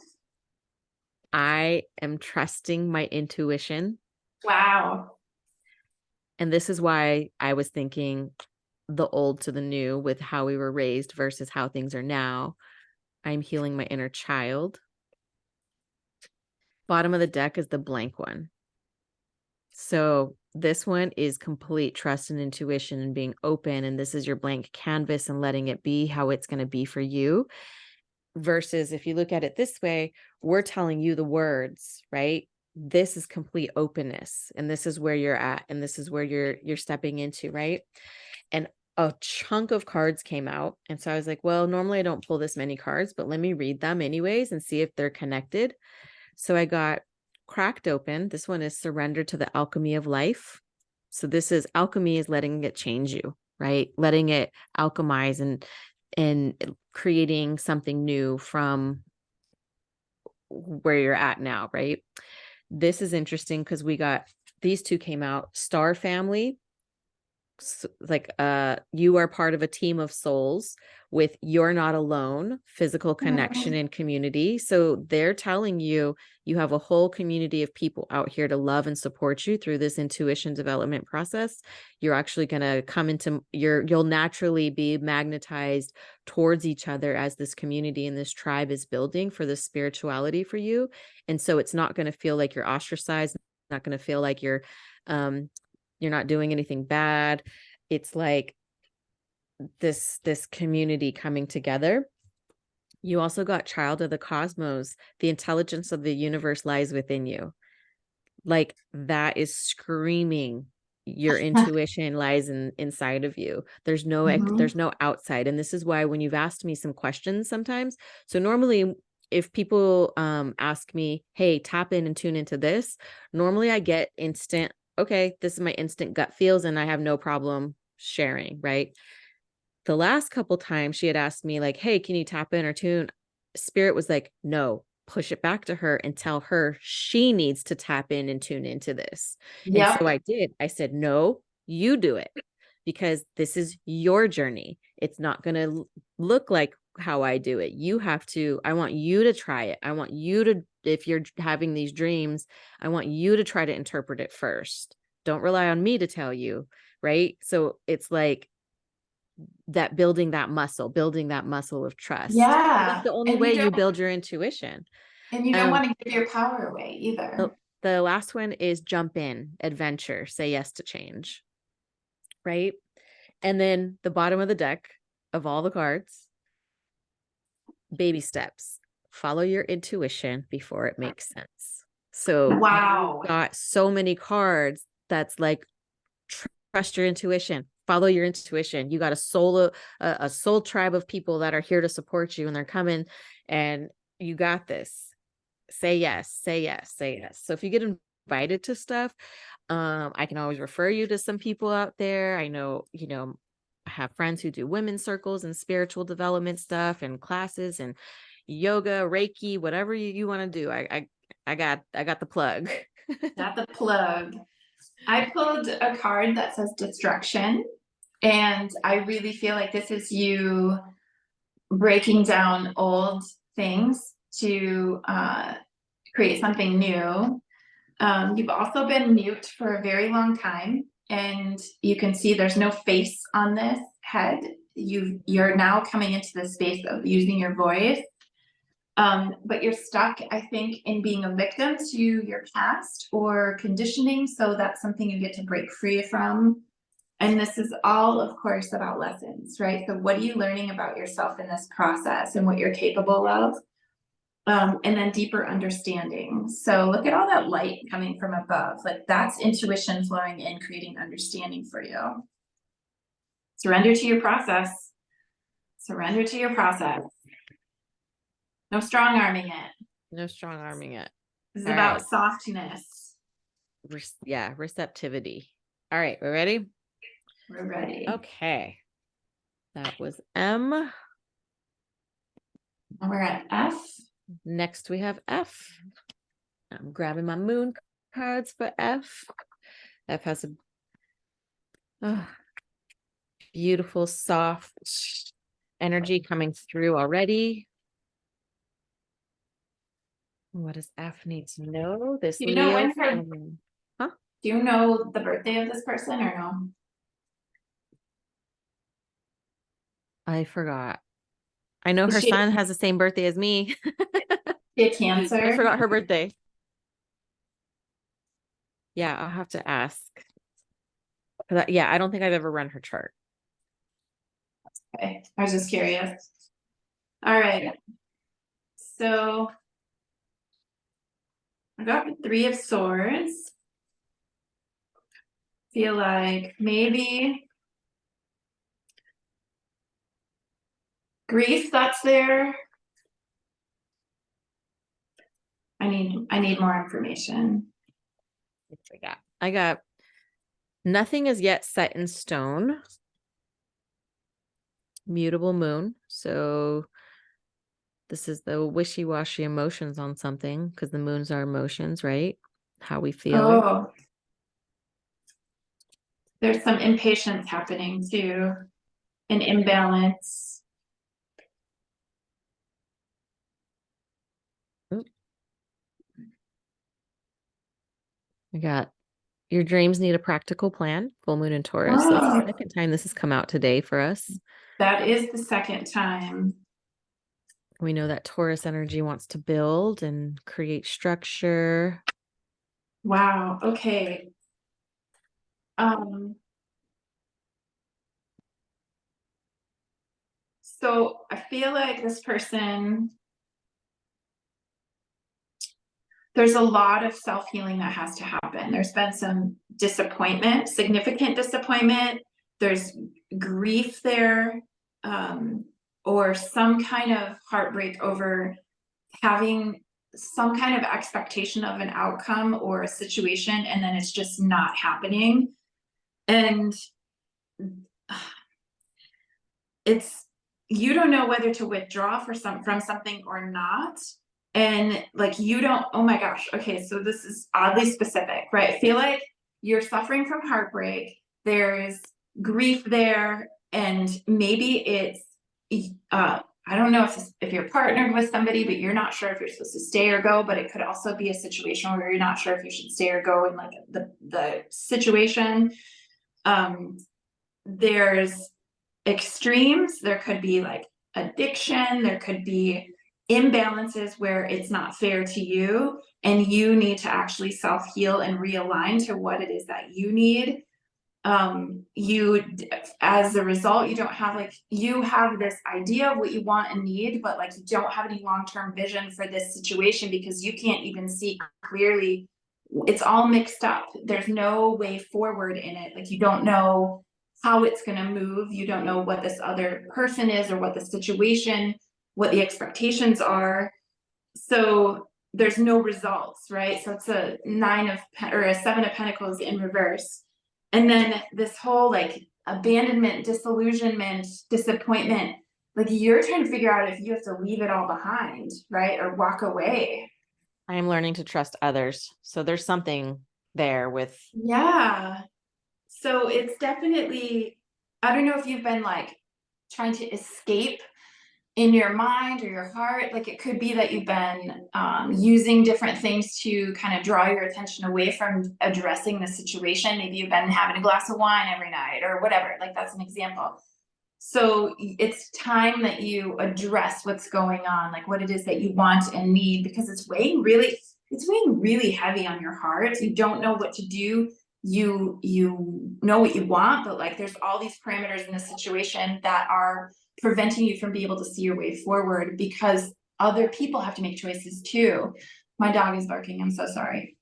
I am trusting my intuition. Wow. And this is why I was thinking the old to the new with how we were raised versus how things are now. I'm healing my inner child. Bottom of the deck is the blank one. So this one is complete trust and intuition and being open. And this is your blank canvas and letting it be how it's going to be for you. Versus if you look at it this way, we're telling you the words, right? This is complete openness. And this is where you're at. And this is where you're stepping into, right? And a chunk of cards came out. And so I was like, well, normally I don't pull this many cards, but let me read them anyways and see if they're connected. So I got Cracked Open. This one is Surrender to the Alchemy of Life. So this is alchemy is letting it change you, right? Letting it alchemize and creating something new from where you're at now, right? This is interesting because we got these two came out, Star Family. Like you are part of a team of souls with you're not alone, physical connection and community. So they're telling you you have a whole community of people out here to love and support you through this intuition development process. You're actually going to come into you'll naturally be magnetized towards each other as this community and this tribe is building for this spirituality for you. And so it's not going to feel like you're ostracized, not going to feel like you're not doing anything bad. It's like this community coming together. You also got child of the cosmos. The intelligence of the universe lies within you. Like that is screaming. Your intuition lies inside of you. There's no outside. And this is why when you've asked me some questions sometimes, so normally if people ask me, hey, tap in and tune into this, normally I get instant, okay, this is my instant gut feels and I have no problem sharing, right? The last couple times she had asked me like, hey, can you tap in or tune? Spirit was like, no, push it back to her and tell her she needs to tap in and tune into this. And so I did. I said, no, you do it because this is your journey. It's not going to look like how I do it. I want you to try it. I want you to, if you're having these dreams, I want you to try to interpret it first. Don't rely on me to tell you. Right. So it's like that building that muscle of trust. That's the only way you build your intuition. And you don't want to give your power away either. The last one is jump in, adventure, say yes to change. Right. And then the bottom of the deck of all the cards, baby steps, follow your intuition before it makes sense. So wow, you've got so many cards that's like, trust your intuition, follow your intuition. You got a soul tribe of people that are here to support you and they're coming and you got this. Say yes, say yes, say yes. So if you get invited to stuff, I can always refer you to some people out there. I know, I have friends who do women's circles and spiritual development stuff and classes and yoga, Reiki, whatever you want to do. I got the plug. Got the plug. I pulled a card that says destruction, and I really feel like this is you breaking down old things to create something new. You've also been mute for a very long time, and you can see there's no face on this head. You're now coming into the space of using your voice. But you're stuck, I think, in being a victim to your past or conditioning. So that's something you get to break free from. And this is all, of course, about lessons, right? So what are you learning about yourself in this process and what you're capable of? And then deeper understanding. So look at all that light coming from above. Like that's intuition flowing in, creating understanding for you. Surrender to your process. Surrender to your process. No strong arming it. No strong arming it. This is about softness. Yeah, receptivity. All right, we're ready? We're ready. Okay. That was M. And we're at F. Next we have F. I'm grabbing my moon cards for F. F has a beautiful, soft energy coming through already. What does F need to know? This Do you know Leo. Do you know the birthday of this person or no? I forgot. I know her son has the same birthday as me. She a Cancer? I forgot her birthday. Yeah, I'll have to ask. Yeah, I don't think I've ever run her chart. Okay, I was just curious. All right. So I got the Three of Swords. Feel like maybe grief that's there. I need more information. I got nothing is yet set in stone. Mutable moon. So This is the wishy-washy emotions on something, because the moon's our emotions, right? How we feel. Oh, there's some impatience happening too, an imbalance. We got your dreams need a practical plan. Full moon in Taurus. That's the Oh, second time this has come out today for us. that is the second time. We know that Taurus energy wants to build and create structure. Wow. Okay. So I feel like this person, there's a lot of self-healing that has to happen. There's been some disappointment, significant disappointment. There's grief there, or some kind of heartbreak over having some kind of expectation of an outcome or a situation, and then it's just not happening. And it's, you don't know whether to withdraw from something or not. And like, you don't, oh my gosh, okay, so this is oddly specific, right? I feel like you're suffering from heartbreak, there's grief there, and maybe it's I don't know if you're partnered with somebody, but you're not sure if you're supposed to stay or go, but it could also be a situation where you're not sure if you should stay or go in like the situation. There's extremes, there could be like addiction, there could be imbalances where it's not fair to you, and you need to actually self-heal and realign to what it is that you need. You, as a result, you don't have like, you have this idea of what you want and need, but like you don't have any long-term vision for this situation because you can't even see clearly. It's all mixed up, there's no way forward in it, like you don't know how it's going to move, you don't know what this other person is or what the situation, what the expectations are, so there's no results, right? So it's a or a 7 of Pentacles in reverse. And then this whole like abandonment, disillusionment, disappointment, like you're trying to figure out if you have to leave it all behind, right? Or walk away. I am learning to trust others. So there's something there with. Yeah. So it's definitely, I don't know if you've been like trying to escape in your mind or your heart, like it could be that you've been using different things to kind of draw your attention away from addressing the situation. Maybe you've been having a glass of wine every night or whatever, like that's an example. So it's time that you address what's going on, like what it is that you want and need, because it's weighing really heavy on your heart. You don't know what to do. You know what you want, but like there's all these parameters in the situation that are preventing you from being able to see your way forward because other people have to make choices too. My dog is barking, I'm so sorry.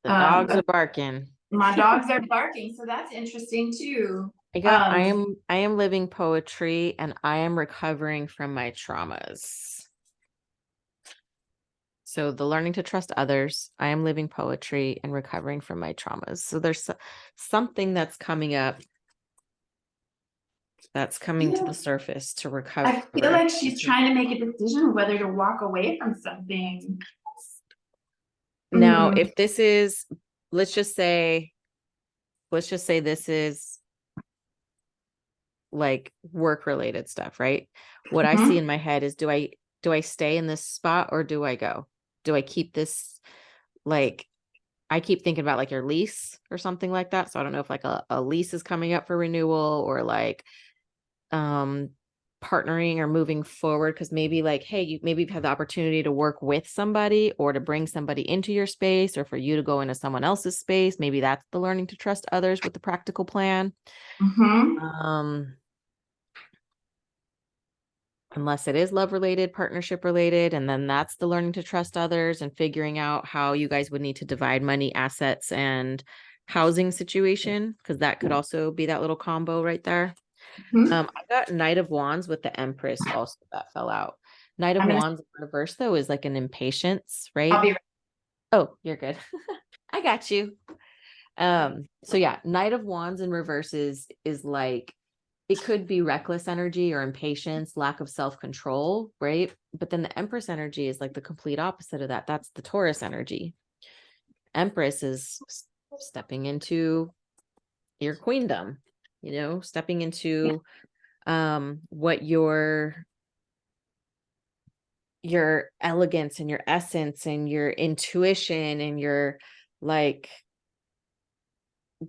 The dogs are barking. My dogs are barking, so that's interesting too. I am living poetry and I am recovering from my traumas. So the learning to trust others, I am living poetry and recovering from my traumas. So there's something that's coming up, that's coming to the surface to recover. I feel like she's trying to make a decision whether to walk away from something. Now, if this is, let's just say this is like work related stuff, right? What I see in my head is, do I stay in this spot or do I go? Do I keep this, like, I keep thinking about like your lease or something like that. So I don't know if like a lease is coming up for renewal or like partnering or moving forward, because maybe like, hey, you maybe have the opportunity to work with somebody or to bring somebody into your space or for you to go into someone else's space. Maybe that's the learning to trust others with the practical plan. Unless it is love related, partnership related, and then that's the learning to trust others and figuring out how you guys would need to divide money, assets, and housing situation, because that could also be that little combo right there. I got Knight of Wands with the Empress also that fell out. Knight of Wands in reverse though is like an impatience, right? I'll be right. Oh, you're good. I got you. So yeah, Knight of Wands in reverse is like, it could be reckless energy or impatience, lack of self-control, right? but then the Empress energy is like the complete opposite of that. That's the Taurus energy. Empress is stepping into your queendom, stepping into what your elegance and your essence and your intuition and your like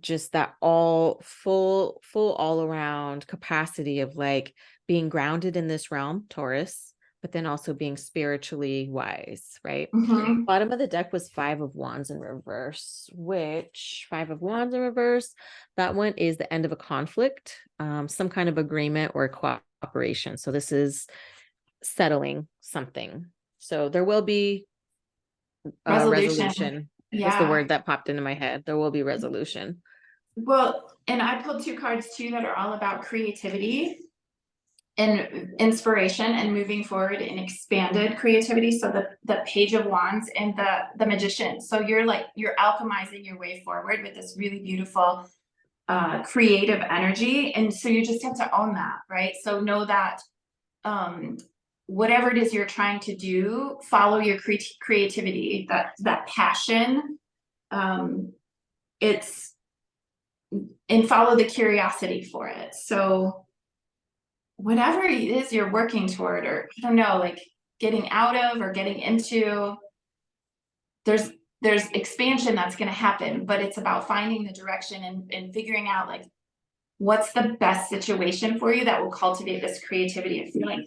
just that full all around capacity of like being grounded in this realm, Taurus, but then also being spiritually wise, right? Mm-hmm. Bottom of the deck was 5 of Wands in reverse, which 5 of Wands in reverse, that one is the end of a conflict, some kind of agreement or cooperation. So this is settling something. So there will be a resolution. Yeah. That's the word that popped into my head. There will be resolution. Well, and I pulled 2 cards too that are all about creativity and inspiration and moving forward in expanded creativity. So the Page of Wands and the Magician. So you're alchemizing your way forward with this really beautiful creative energy. And so you just have to own that, right? So know that whatever it is you're trying to do, follow your creativity, that passion. And follow the curiosity for it. So whatever it is you're working toward, or I don't know, like getting out of or getting into, there's expansion that's going to happen, but it's about finding the direction and figuring out like what's the best situation for you that will cultivate this creativity. I feel like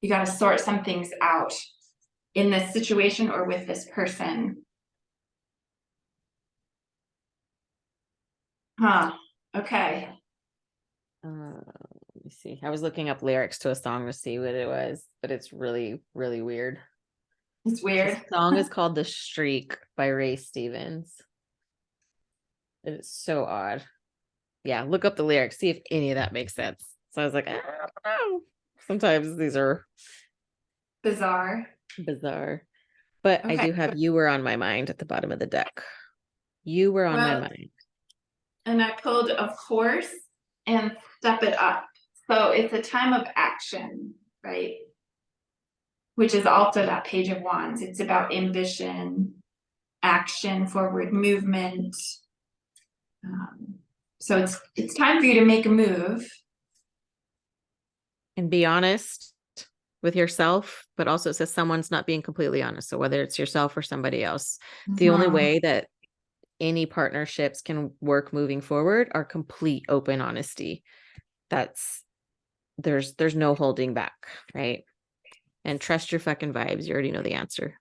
you got to sort some things out in this situation or with this person. Okay. Let me see. I was looking up lyrics to a song to see what it was, but it's really, really weird. It's weird. The song is called The Streak by Ray Stevens. It's so odd. Yeah, look up the lyrics, see if any of that makes sense. So I was like, I don't know. Sometimes these are bizarre. But okay. I do have You Were on My Mind at the bottom of the deck. You were on my mind. And I pulled, of course, and Step It Up. So it's a time of action, right? Which is also that Page of Wands. It's about ambition, action, forward movement. So it's time for you to make a move. And be honest with yourself, but also it says someone's not being completely honest. So whether it's yourself or somebody else, the only way that any partnerships can work moving forward are complete open honesty. There's no holding back, right? And trust your fucking vibes. You already know the answer.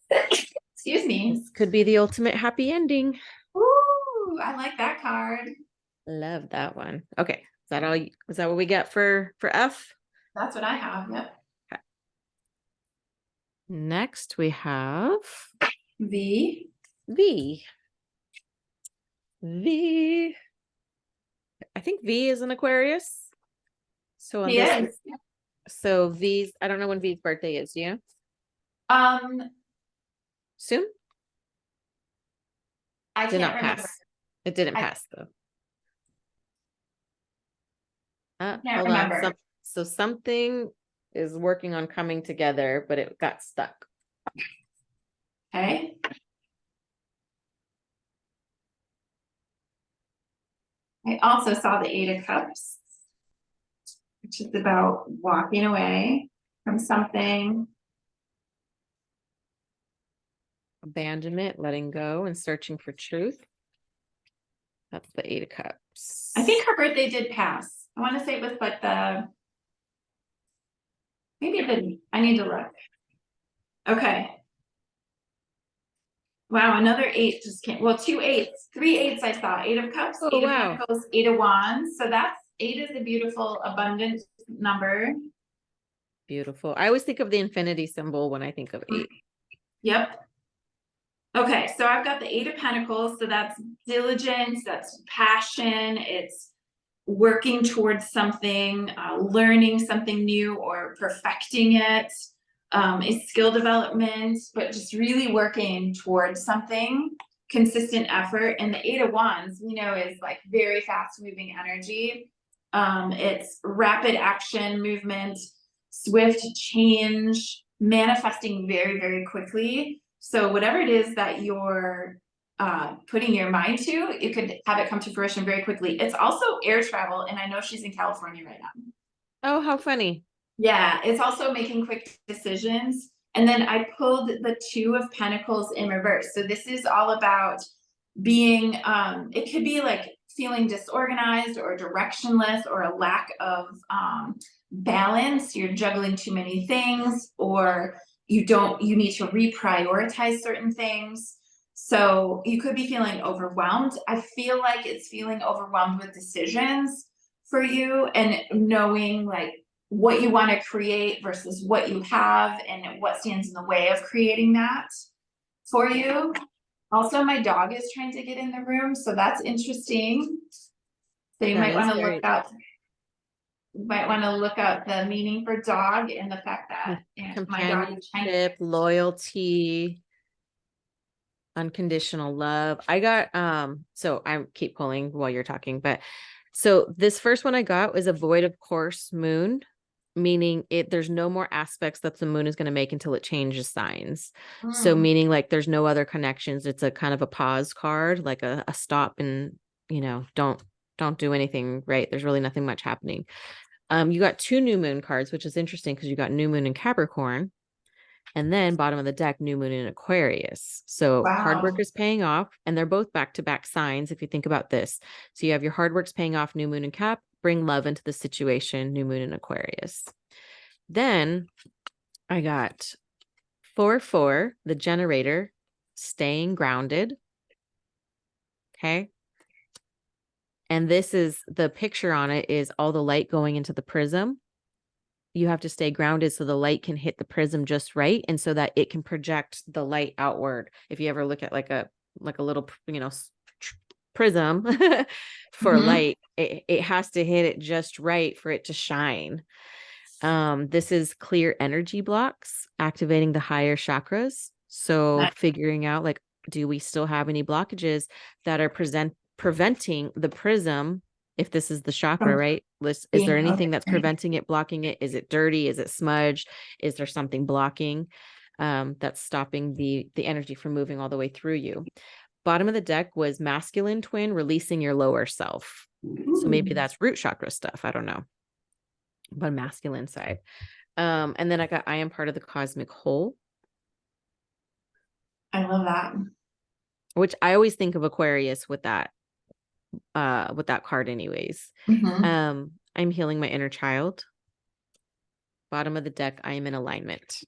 Excuse me. This could be the ultimate happy ending. Ooh, I like that card. Love that one. Okay. Is that all? Is that what we get for F? That's what I have. Yep. Okay. Next we have V. I think V is an Aquarius. So on Yes. So V's, I don't know when V's birthday is, do you? Soon? I did not remember. pass. It didn't pass though. Hold remember. on. So something is working on coming together, but it got stuck. Okay. I also saw the 8 of Cups, which is about walking away from something. Abandonment, letting go, and searching for truth. That's the 8 of Cups. I think her birthday did pass. I want to say it was like maybe it didn't. I need to look. Okay. Wow, another 8 just came. Well, 2 8s, 3 8s I saw. 8 of Cups, 8 of Pentacles, 8 of Wands. So that's 8 is a beautiful, abundant number. Beautiful. I always think of the infinity symbol when I think of 8. Yep. Okay, so I've got the 8 of Pentacles. So that's diligence, that's passion, it's working towards something, learning something new or perfecting it. Is skill development, but just really working towards something, consistent effort. And the 8 of Wands, is like very fast moving energy. It's rapid action movement, swift change, manifesting very, very quickly. So whatever it is that you're putting your mind to, you could have it come to fruition very quickly. It's also air travel, and I know she's in California right now. Oh, how funny. Yeah, it's also making quick decisions. And then I pulled the Two of Pentacles in reverse. So this is all about being, it could be like feeling disorganized or directionless or a lack of balance. You're juggling too many things, or you need to reprioritize certain things. So you could be feeling overwhelmed. I feel like it's feeling overwhelmed with decisions for you, and knowing like what you want to create versus what you have and what stands in the way of creating that for you. Also, my dog is trying to get in the room, so that's interesting. So you That might is want to very look up the meaning for dog and the fact that my dog is trying to. companionship, loyalty, unconditional love. I got so I keep pulling while you're talking, but so this first one I got was a void of course moon, meaning there's no more aspects that the moon is going to make until it changes signs. So meaning like there's no other connections. It's a kind of a pause card, like a stop, and don't do anything, right? There's really nothing much happening. You got 2 new moon cards, which is interesting because you got new moon in Capricorn. And then bottom of the deck, new moon in Aquarius. So hard work is paying off, and they're both back-to-back signs if you think about this. So you have your hard work's paying off, new moon in Cap, bring love into the situation, new moon in Aquarius. Then I got 4-4, the generator, staying grounded. Okay. And this is the picture on it is all the light going into the prism. You have to stay grounded so the light can hit the prism just right, and so that it can project the light outward. If you ever look at like a little prism for light, it has to hit it just right for it to shine. This is clear energy blocks, activating the higher chakras. So figuring out like, do we still have any blockages that are preventing the prism? If this is the chakra, right? Is there anything that's preventing it, blocking it? Is it dirty? Is it smudged? Is there something blocking that's stopping the energy from moving all the way through you? Bottom of the deck was masculine twin, releasing your lower self. So maybe that's root chakra stuff. I don't know. But masculine side. And then I got I am part of the cosmic whole. I love that. Which I always think of Aquarius with that card anyways. I'm healing my inner child. Bottom of the deck, I am in alignment.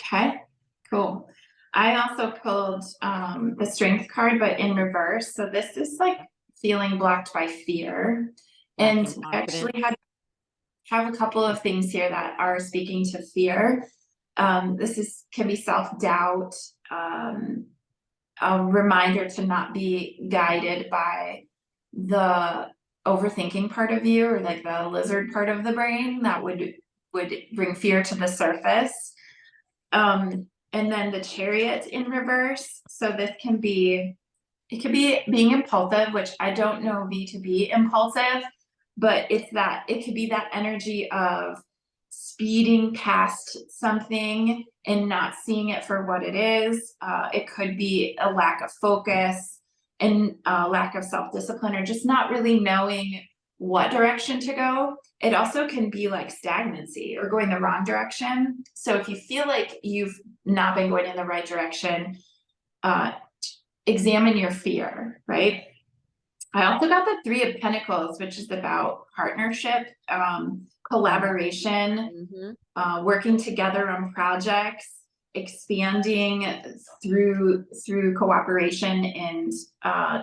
Okay, cool. I also pulled the strength card, but in reverse. So this is like feeling blocked by fear. And I actually have a couple of things here that are speaking to fear. This can be self-doubt, a reminder to not be guided by the overthinking part of you, or like the lizard part of the brain that would bring fear to the surface. And then the Chariot in reverse. So this can be, it could be being impulsive, which I don't know V to be impulsive, but it could be that energy of speeding past something and not seeing it for what it is. It could be a lack of focus and a lack of self-discipline, or just not really knowing what direction to go. It also can be like stagnancy or going the wrong direction. So if you feel like you've not been going in the right direction, examine your fear, right? I also got the Three of Pentacles, which is about partnership, collaboration, working together on projects, expanding through cooperation and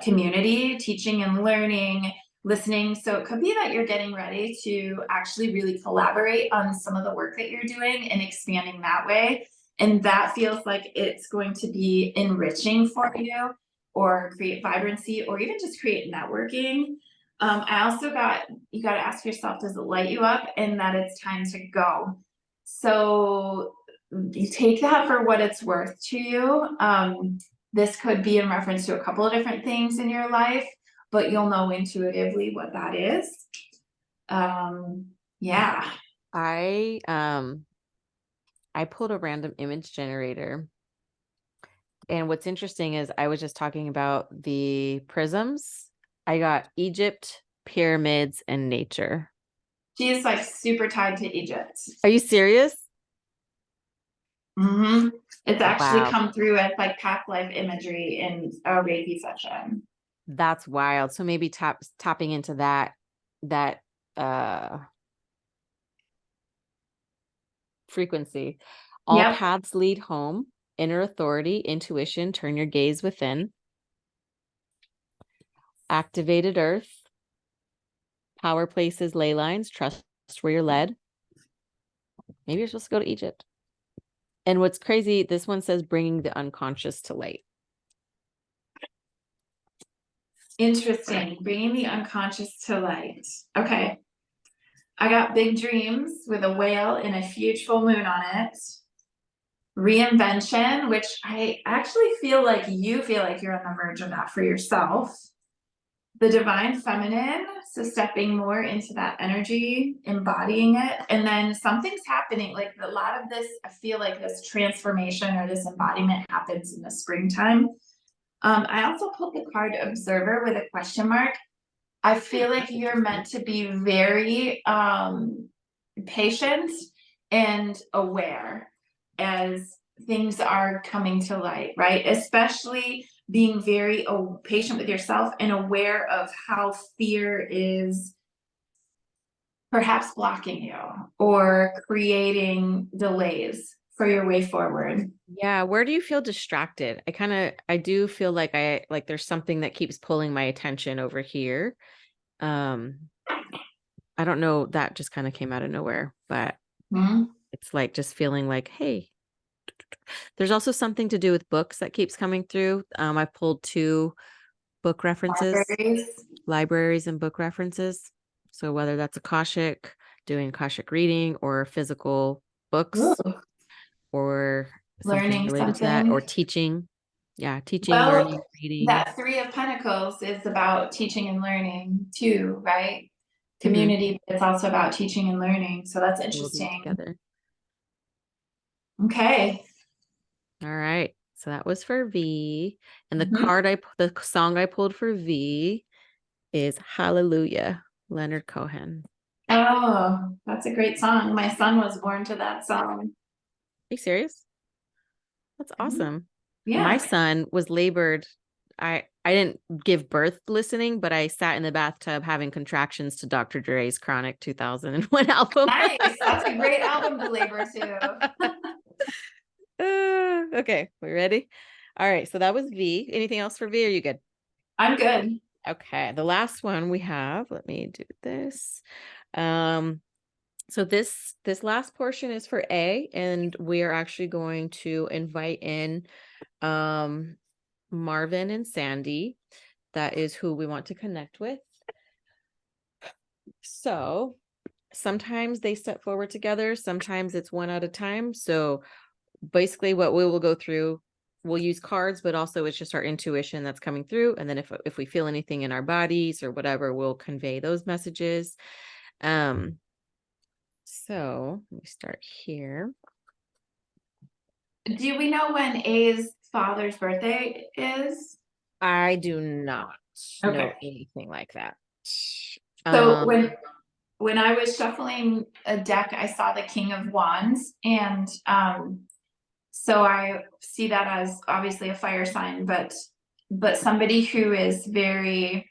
community, teaching and learning, listening. So it could be that you're getting ready to actually really collaborate on some of the work that you're doing and expanding that way. And that feels like it's going to be enriching for you, or create vibrancy, or even just create networking. I also you got to ask yourself, does it light you up, and that it's time to go. So you take that for what it's worth to you. This could be in reference to a couple of different things in your life. but you'll know intuitively what that is. Yeah. I pulled a random image generator. And what's interesting is I was just talking about the prisms. I got Egypt, pyramids, and nature. She is like super tied to Egypt. Are you serious? It's actually Wow. come through as like past life imagery in a Reiki session. That's wild. So maybe tapping into that frequency. All Yep. paths lead home. Inner authority, intuition, turn your gaze within. Activated earth. Power places, ley lines, trust where you're led. Maybe you're supposed to go to Egypt. And what's crazy, this one says bringing the unconscious to light. Interesting. Bringing the unconscious to light. Okay. I got big dreams with a whale and a huge full moon on it. Reinvention, which I actually feel like you feel like you're on the verge of that for yourself. The divine feminine, so stepping more into that energy, embodying it. And then something's happening, like a lot of this, I feel like this transformation or this embodiment happens in the springtime. I also pulled the card observer with a question mark. I feel like you're meant to be very patient and aware as things are coming to light, right? Especially being very patient with yourself and aware of how fear is perhaps blocking you or creating delays for your way forward. Yeah, where do you feel distracted? I do feel like there's something that keeps pulling my attention over here. I don't know, that just kind of came out of nowhere, but it's like just feeling like, hey. There's also something to do with books that keeps coming through. I pulled 2 book references, libraries and book references. So whether that's Akashic, doing Akashic reading, or physical books, or something related to that, or teaching. Yeah, teaching, learning, reading. That 3 of Pentacles is about teaching and learning too, right? Community, but it's also about teaching and learning. So that's interesting. Together. Okay. All right. So that was for V. And the song I pulled for V is Hallelujah, Leonard Cohen. Oh, that's a great song. My son was born to that song. Are you serious? That's awesome. Yeah. My son was labored. I didn't give birth listening, but I sat in the bathtub having contractions to Dr. Dre's Chronic 2001 album. Nice. That's a great album to labor to. Okay, we ready? All right, so that was V. Anything else for V? Are you good? I'm good. Okay, the last one we have, let me do this. So this last portion is for A, and we are actually going to invite in Marvin and Sandy. That is who we want to connect with. So sometimes they step forward together, sometimes it's one at a time. So basically what we will go through, we'll use cards, but also it's just our intuition that's coming through. And then if we feel anything in our bodies or whatever, we'll convey those messages. So let me start here. Do we know when A's father's birthday is? I do not know anything like that. So when I was shuffling a deck, I saw the King of Wands, and so I see that as obviously a fire sign, but somebody who is very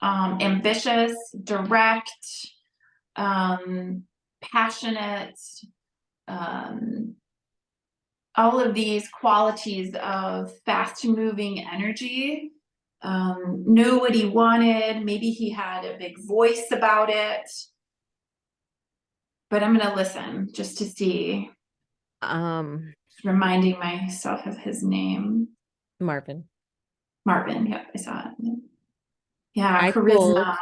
ambitious, direct, passionate, all of these qualities of fast moving energy, knew what he wanted. Maybe he had a big voice about it, but I'm gonna listen just to see. Reminding myself of his name. Marvin. Yep, I saw it. Yeah, charisma.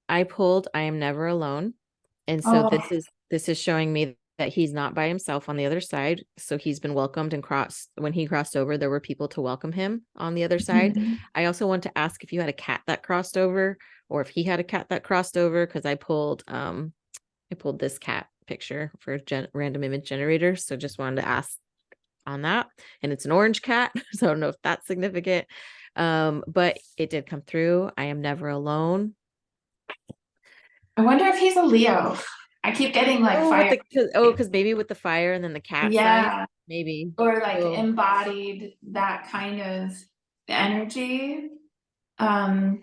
I pulled I Am Never Alone. And so this is showing me that he's not by himself on the other side. So he's been welcomed and when he crossed over, there were people to welcome him on the other side. Mhm. I also want to ask if you had a cat that crossed over, or if he had a cat that crossed over, because I pulled this cat picture for random image generator. So just wanted to ask on that. And it's an orange cat. So I don't know if that's significant. But it did come through. I am never alone. I wonder if he's a Leo. I keep getting like Oh, fire. because maybe with the fire and then the cat side, Yeah, maybe. or like Oh, embodied that kind of energy. Um,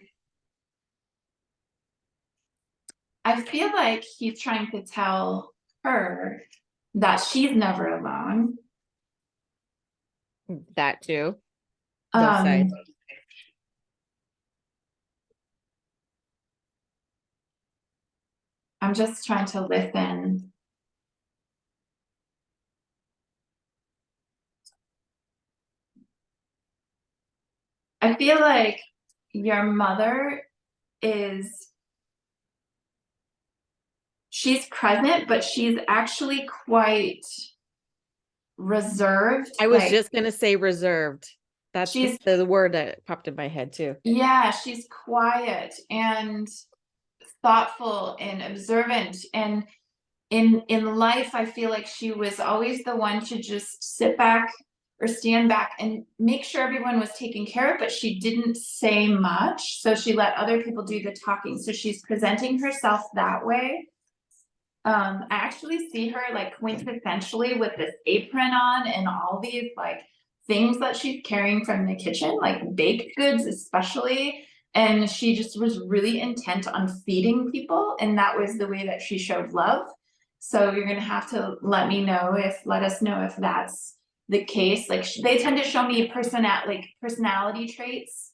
I feel like he's trying to tell her that she's never alone. that too. Both Um, sides. I'm just trying to listen. I feel like your mother is, she's present, but she's actually quite reserved. I was Like just gonna say reserved. That's she's, the word that popped in my head too. yeah, she's quiet and thoughtful and observant. And in life, I feel like she was always the one to just sit back or stand back and make sure everyone was taken care of, but she didn't say much. So she let other people do the talking. So she's presenting herself that way. I actually see her like quintessentially with this apron on and all these like things that she's carrying from the kitchen, like baked goods especially. And she just was really intent on feeding people, and that was the way that she showed love. So you're gonna have to let us know if that's the case. Like they tend to show me personality traits.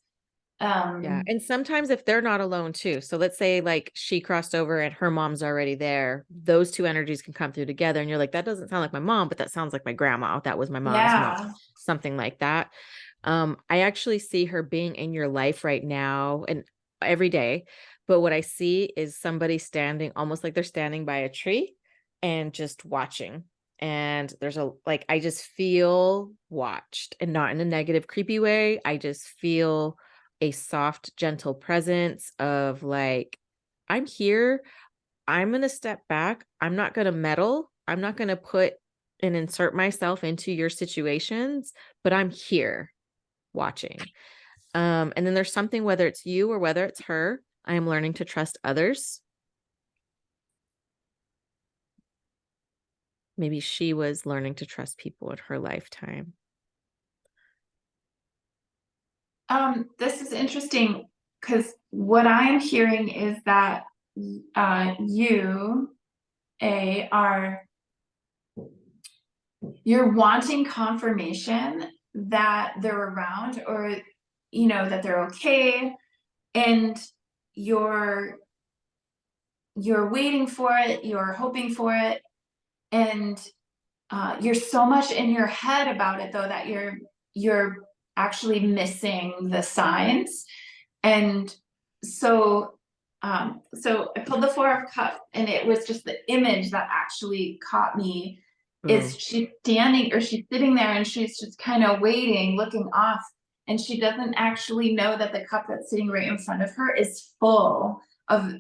Yeah. Um, And sometimes if they're not alone too. So let's say like she crossed over and her mom's already there, those two energies can come through together. And you're like, that doesn't sound like my mom, but that sounds like my grandma. That was my mom's mom, yeah. something like that. I actually see her being in your life right now and every day. But what I see is somebody standing almost like they're standing by a tree and just watching. And there's I just feel watched, and not in a negative, creepy way. I just feel a soft, gentle presence of like, I'm here. I'm going to step back. I'm not going to meddle. I'm not going to put and insert myself into your situations, but I'm here watching. And then there's something, whether it's you or whether it's her, I am learning to trust others. Maybe she was learning to trust people in her lifetime. This is interesting because what I am hearing is that you, are you're wanting confirmation that they're around, or that they're okay, and you're you're waiting for it, you're hoping for it, and you're so much in your head about it though that you're actually missing the signs. And so I pulled the Four of Cups, and it was just the image that actually caught me. Mm. Is she's standing, or she's sitting there, and she's just kind of waiting, looking off, and she doesn't actually know that the cup that's sitting right in front of her is full of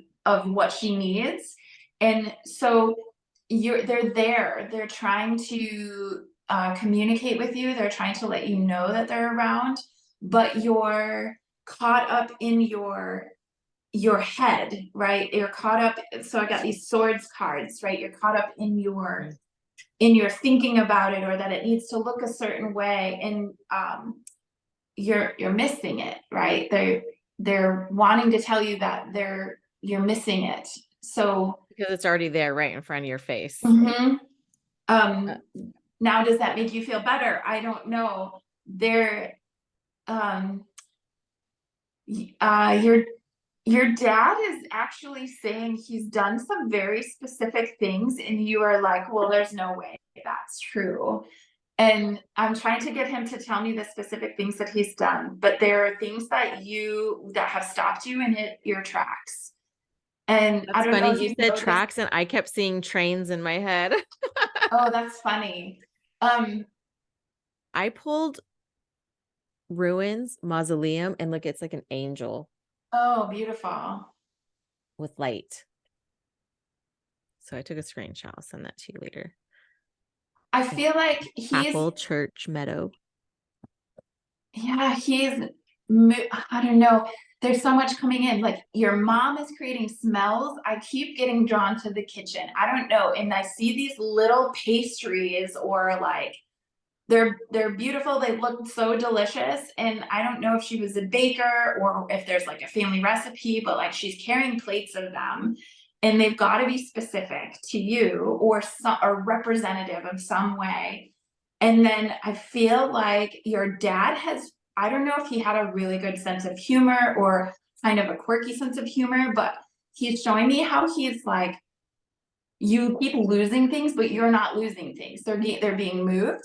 what she needs. And so they're there, they're trying to communicate with you, they're trying to let you know that they're around, but you're caught up in your head, right? You're caught up. So I got these swords cards, right? You're caught up Mm. in your thinking about it, or that it needs to look a certain way, and you're missing it, right? They're wanting to tell you that you're missing it. So Because it's already there right in front of your face. mhm. Uh, Now does that make you feel better? I don't know. They're um your dad is actually saying he's done some very specific things, and you are like, well, there's no way that's true. And I'm trying to get him to tell me the specific things that he's done, but there are things that have stopped you in your tracks. And I That's don't know funny. if You you said know this. tracks and I kept seeing trains in my head. Oh, that's funny. I pulled ruins, mausoleum, and look, it's like an angel Oh, beautiful. with light. So I took a screenshot. I'll send that to you later. I feel like Chapel, church, meadow. yeah, I don't know. There's so much coming in. Like your mom is creating smells. I keep getting drawn to the kitchen. I don't know. And I see these little pastries or like they're beautiful. They look so delicious. And I don't know if she was a baker or if there's like a family recipe, but like she's carrying plates of them. And they've got to be specific to you or some or representative of some way. And then I feel like your dad has, I don't know if he had a really good sense of humor or kind of a quirky sense of humor, but he's showing me how he's like, you keep losing things, but you're not losing things. They're being moved.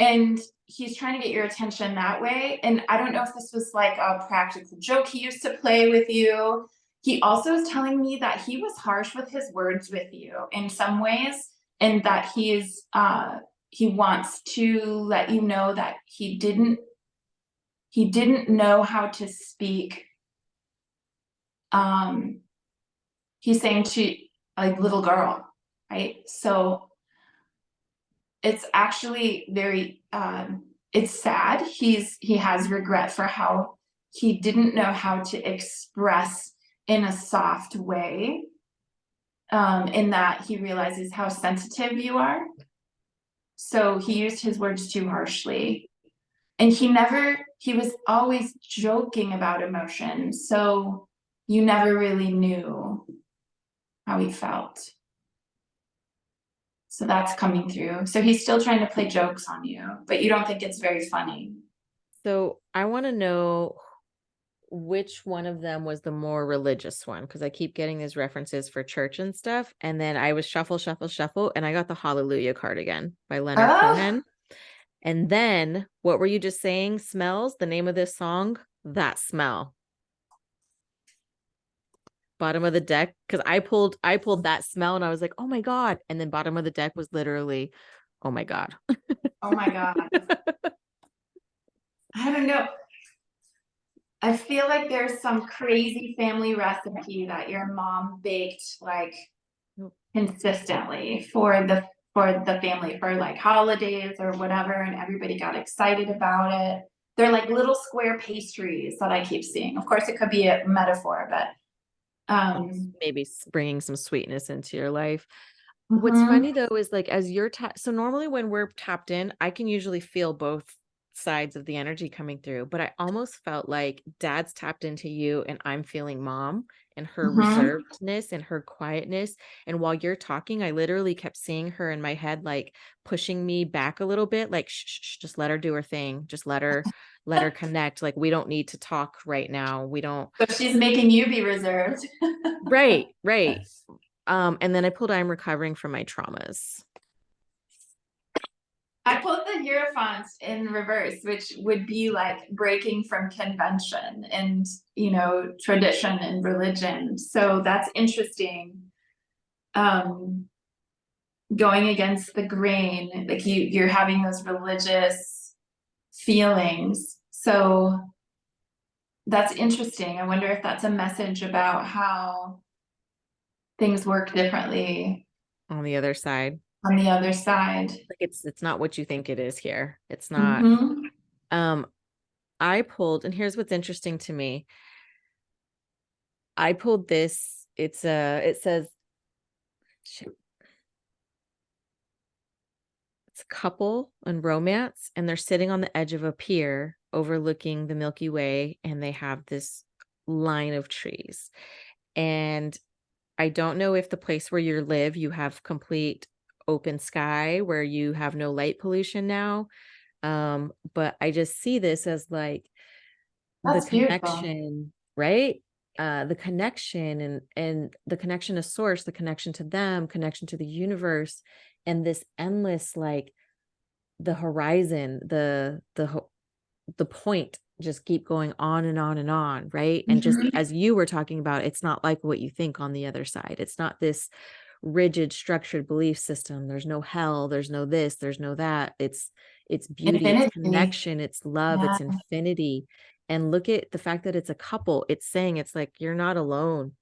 And he's trying to get your attention that way. And I don't know if this was like a practical joke he used to play with you. He also is telling me that he was harsh with his words with you in some ways, and that he wants to let you know that he didn't know how to speak. He's saying to a little girl, right? So it's actually very it's sad. He has regret for how he didn't know how to express in a soft way, in that he realizes how sensitive you are. So he used his words too harshly. And he was always joking about emotion. So you never really knew how he felt. So that's coming through. So he's still trying to play jokes on you, but you don't think it's very funny. So I want to know which one of them was the more religious one, because I keep getting these references for church and stuff. And then I was shuffle, and I got the Hallelujah card again by Leonard Oh, Cohen. And then what were you just saying? Smells, the name of this song, That Smell. Bottom of the deck, because I pulled That Smell and I was like, oh my God. And then bottom of the deck was literally, oh my God. oh my God. I don't know. I feel like there's some crazy family recipe that your mom baked like consistently for the family for like holidays or whatever, and everybody got excited about it. They're like little square pastries that I keep seeing. Of course, it could be a metaphor, but Maybe bringing some sweetness into your life. What's mhm, funny though is like as you're so normally when we're tapped in, I can usually feel both sides of the energy coming through, but I almost felt like dad's tapped into you and I'm feeling mom and her mhm. reservedness and her quietness. And while you're talking, I literally kept seeing her in my head, like pushing me back a little bit, like, shh, just let her do her thing. Just let her connect. Like, we don't need to talk right now. We don't. So she's making you be reserved. Right, right. And then I pulled I'm recovering from my traumas. I pulled the Hierophant in reverse, which would be like breaking from convention and, tradition and religion. So that's interesting. Um, Going against the grain, like you're having those religious feelings. So that's interesting. I wonder if that's a message about how things work differently On the other side. on the other side. Like it's not what you think it is here. It's not. Mm-hmm. Um, I pulled, and here's what's interesting to me. I pulled this. It says shoot, it's a couple and romance, and they're sitting on the edge of a pier overlooking the Milky Way, and they have this line of trees. And I don't know if the place where you live, you have complete open sky where you have no light pollution now. But I just see this as like the That's beautiful. connection, right? The connection and the connection to source, the connection to them, connection to the universe, and this endless like the horizon, the point just keep going on and on and on, right? And just as you were talking about, it's not like what you think on the other side. It's not this rigid, structured belief system. There's no hell, there's no this, there's no that. It's beauty, it's Infinity. connection, it's love, Yeah. it's infinity. And look at the fact that it's a couple. It's saying it's like you're not alone.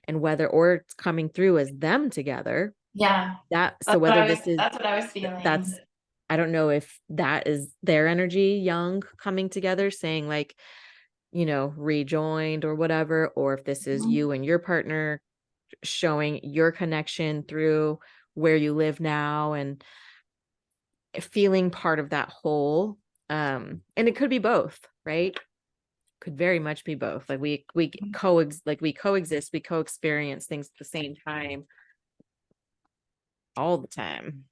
And whether or it's coming through as them together, Yeah. that so whether this is That's what I was feeling. that's I don't know if that is their energy, young, coming together, saying like, rejoined or whatever, or if this is you and your partner showing your connection through where you live now and feeling part of that whole. And it could be both, right? Could very much be both. Like we coexist, we co-experience things at the same time all the time.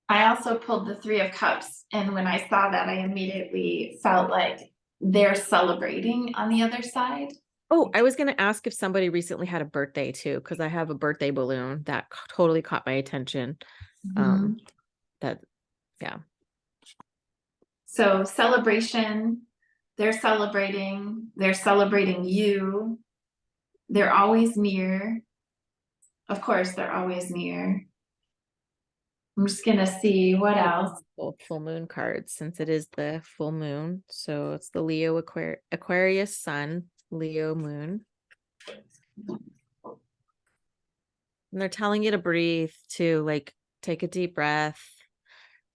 I also pulled the Three of Cups, and when I saw that, I immediately felt like they're celebrating on the other side. Oh, I was going to ask if somebody recently had a birthday too, because I have a birthday balloon that totally caught my attention. Yeah. So celebration, they're celebrating you. They're always near. Of course, they're always near. I'm just gonna see what else. Full moon cards, since it is the full moon. So it's the Leo Aquarius sun, Leo moon. And they're telling you to breathe too, like take a deep breath,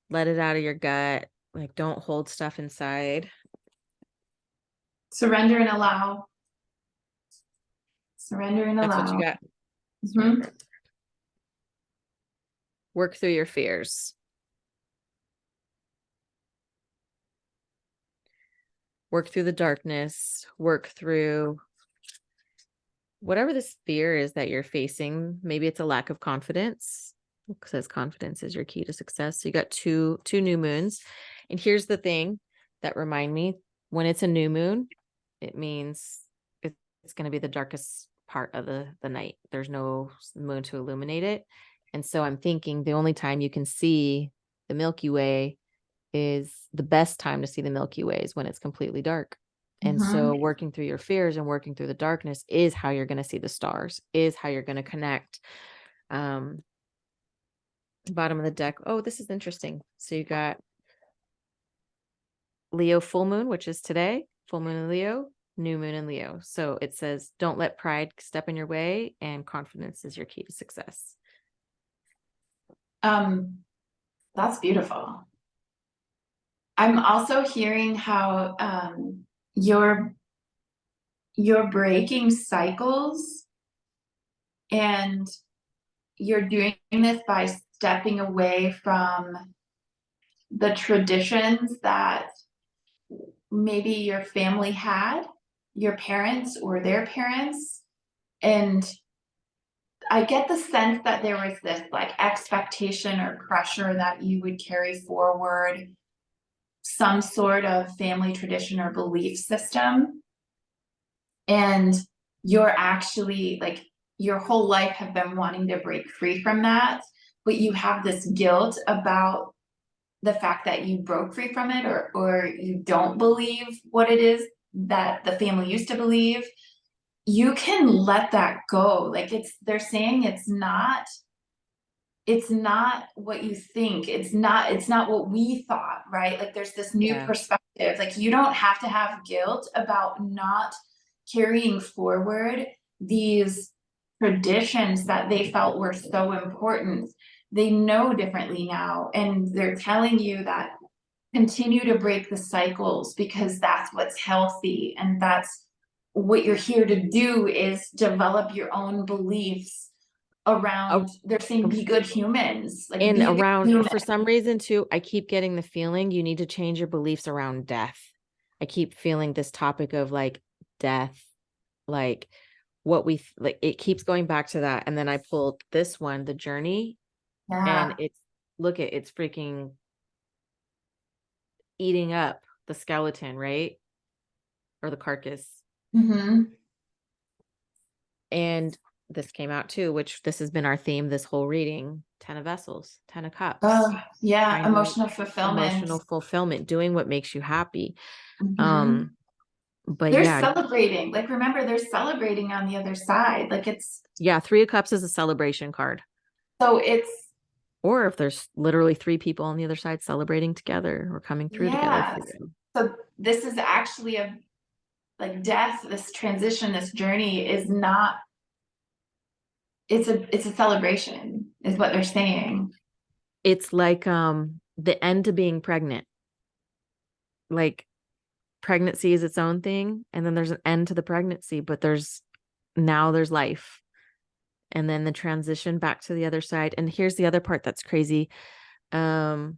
let it out of your gut. Like don't hold stuff inside. Surrender and allow. Surrender and That's allow. what you got. Work through your fears. Work through the darkness. Work through whatever this fear is that you're facing. Maybe it's a lack of confidence. It says confidence is your key to success. So you got two new moons. And here's the thing that remind me, when it's a new moon, it means it's going to be the darkest part of the night. There's no moon to illuminate it. And so I'm thinking the only time you can see the Milky Way is the best time to see the Milky Way is when it's completely dark. And so working through your fears and working through the darkness is how you're going to see the stars, is how you're going to connect. Bottom of the deck. Oh, this is interesting. So you got Leo full moon, which is today, full moon in Leo, new moon in Leo. So it says, don't let pride step in your way, and confidence is your key to success. That's beautiful. I'm also hearing how you're breaking cycles, and you're doing this by stepping away from the traditions that maybe your family had, your parents or their parents. And I get the sense that there was this like expectation or pressure that you would carry forward some sort of family tradition or belief system. And you're actually like, your whole life have been wanting to break free from that, but you have this guilt about the fact that you broke free from it, or you don't believe what it is that the family used to believe. You can let that go. Like they're saying it's not what you think. It's not what we thought, right? Like there's this new perspective. Like you don't have to have guilt about not carrying forward these traditions that they felt were so important. They know differently now, and they're telling you that continue to break the cycles, because that's what's healthy, and that's what you're here to do, is develop your own beliefs around. They're saying be good humans, like and be a good human. for some reason too, I keep getting the feeling you need to change your beliefs around death. I keep feeling this topic of like death, like what we like, it keeps going back to that. And then I pulled this one, the journey, and it's freaking eating up the skeleton, right? Or the carcass. And this came out too, which this has been our theme this whole reading. 10 of Vessels, 10 of Cups. Emotional fulfillment. Doing what makes you happy. But They're yeah, celebrating. Like, remember, they're celebrating on the other side. Like yeah, 3 of Cups is a celebration card. so it's, Or if there's literally 3 people on the other side celebrating together or coming through together yeah. for you. So this is actually a, like, death, this transition, this journey is not, it's a celebration, is what they're saying. It's like the end to being pregnant. Like pregnancy is its own thing, and then there's an end to the pregnancy, but there's life. And then the transition back to the other side. And here's the other part that's crazy. And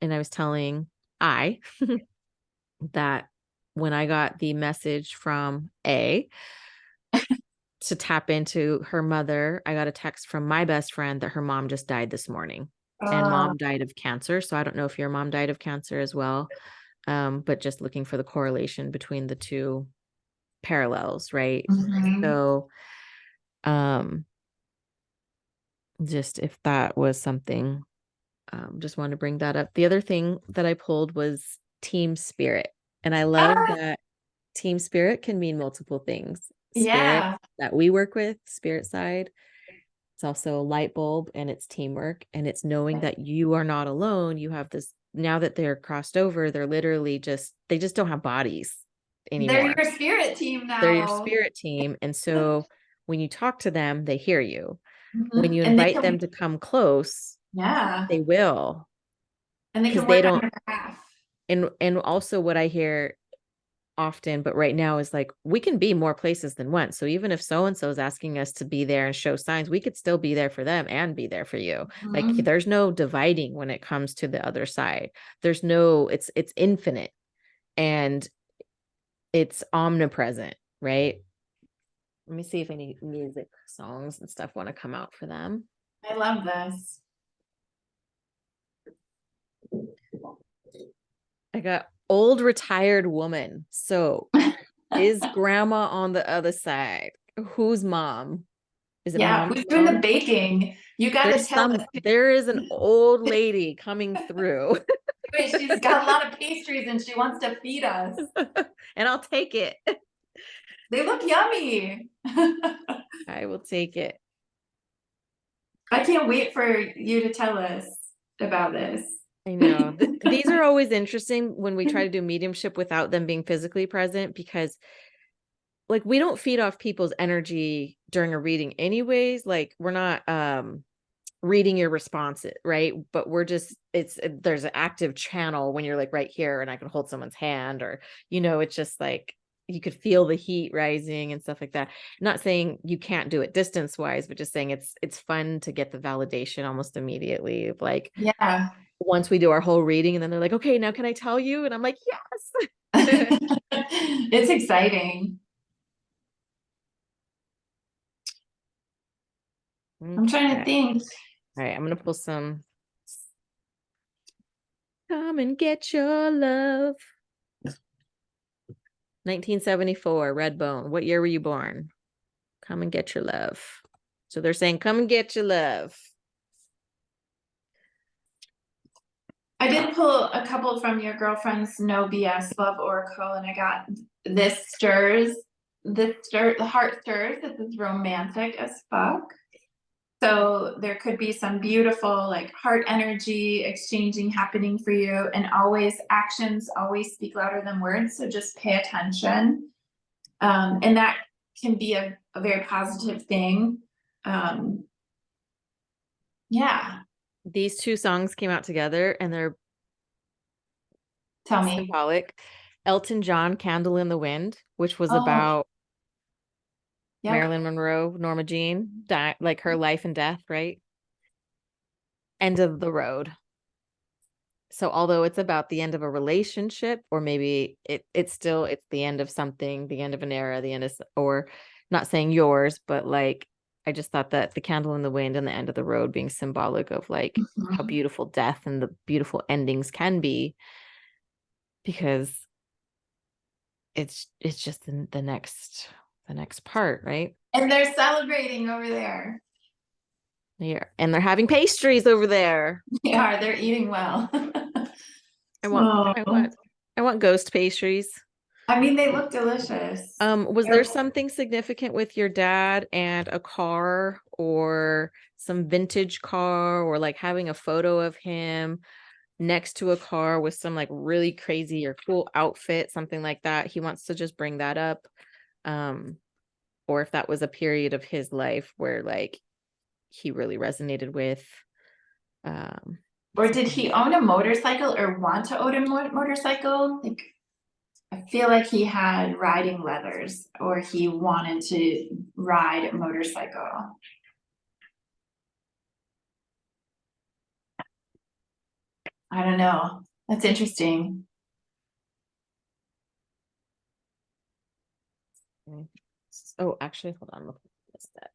I was telling that when I got the message from A to tap into her mother, I got a text from my best friend that her mom just died this morning. And Uh, mom died of cancer. So I don't know if your mom died of cancer as well. But just looking for the correlation between the two parallels, right? mhm. So just if that was something, just want to bring that up. The other thing that I pulled was team spirit. And I love Ah, that team spirit can mean multiple things. Spirit yeah. that we work with, spirit side. It's also a light bulb, and it's teamwork, and it's knowing that you are not alone. You have this, now that they're crossed over, they're literally they just don't have bodies They're anymore. your spirit team They're your now. spirit team. And so when you talk to them, they hear you. When Mhm. you And they invite them can, to come close, yeah. they will, And they because can they work on don't. your behalf. And also what I hear often, but right now, is like, we can be more places than one. So even if so and so is asking us to be there and show signs, we could still be there for them and be there for you. Like Mhm. there's no dividing when it comes to the other side. There's no, it's infinite, and it's omnipresent, right? Let me see if any music songs and stuff want to come out for them. I love this. I got old retired woman. So is grandma on the other side? Whose mom? Is it Yeah, mom's who's doing the mom? baking? You gotta tell us. There is an old lady coming through. Wait, she's got a lot of pastries and she wants to feed us. And I'll take it. They look yummy. I will take it. I can't wait for you to tell us about this. I know. These are always interesting when we try to do mediumship without them being physically present, because like we don't feed off people's energy during a reading anyways. Like we're not reading your response, right? But we're just, there's an active channel when you're like right here and I can hold someone's hand, or it's just like you could feel the heat rising and stuff like that. Not saying you can't do it distance wise, but just saying it's fun to get the validation almost immediately of like, Yeah. once we do our whole reading, and then they're like, okay, now can I tell you? And I'm like, yes. It's exciting. I'm trying to Okay. think. All right, I'm gonna pull some. Come and get your love. 1974, Redbone. What year were you born? Come and get your love. So they're saying, come and get your love. I did pull a couple from your girlfriend's No BS Love Oracle, and I got this stirs. The heart stirs. This is romantic as fuck. So there could be some beautiful like heart energy exchanging happening for you, and always actions always speak louder than words. So just pay attention. And that can be a very positive thing. Um, yeah, These two songs came out together and they're tell me. symbolic. Elton John, Candle in the Wind, which was Oh, about yep. Marilyn Monroe, Norma Jean, like her life and death, right? End of the road. So although it's about the end of a relationship, or maybe it's the end of something, the end of an era, the end of, or not saying yours, but like I just thought that the candle in the wind and the end of the road being symbolic of like how Mhm. beautiful death and the beautiful endings can be, because it's just the next part, right? And they're celebrating over there. Yeah, and they're having pastries over there. They are. They're eating well. I want Oh, I want I want ghost pastries. I mean, they look delicious. Was there something significant with your dad and a car or some vintage car or like having a photo of him next to a car with some like really crazy or cool outfit, something like that? He wants to just bring that up. Or if that was a period of his life where like he really resonated with um Or did something. he own a motorcycle or want to own a motorcycle? Like, I feel like he had riding leathers or he wanted to ride a motorcycle. I don't know. That's interesting. Oh, actually, hold on. Look, I missed that.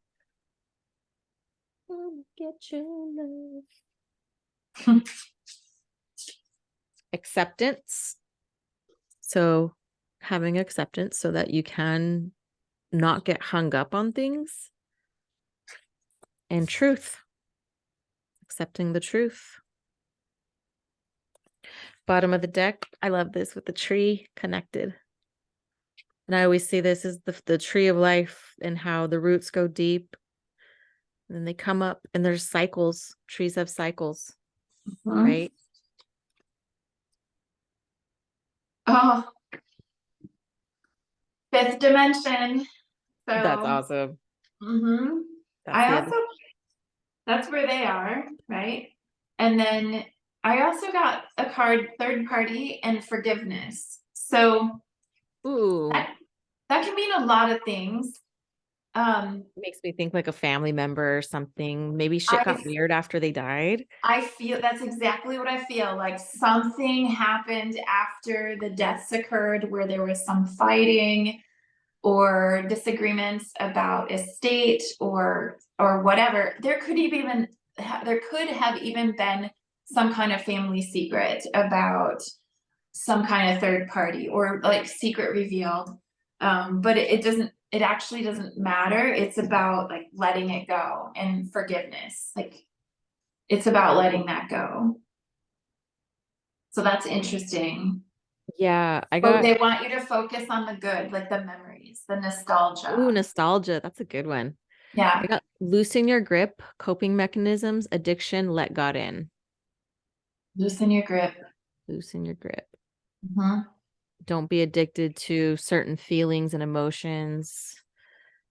Get your love. Acceptance. So having acceptance so that you can not get hung up on things, and truth, accepting the truth. Bottom of the deck. I love this with the tree connected. And I always see this as the tree of life and how the roots go deep and then they come up and there's cycles. Trees have cycles, right? Oh, fifth dimension. That's So, awesome. That's I the also, other. that's where they are, right? And then I also got a card, third party and forgiveness. So Ooh, that can mean a lot of things. makes me think like a family member or something. Maybe shit I got weird after they died. I feel that's exactly what I feel like something happened after the deaths occurred where there was some fighting or disagreements about estate or whatever. There could have even been some kind of family secret about some kind of third party or like secret revealed. But it actually doesn't matter. It's about like letting it go and forgiveness. Like it's about letting that go. So that's interesting. Yeah, I But got, they want you to focus on the good, like the memories, the ooh, nostalgia. nostalgia. That's a good one. I Yeah, got loosen your grip, coping mechanisms, addiction, let God in. loosen your grip. Loosen your grip. Mhm. Don't be addicted to certain feelings and emotions.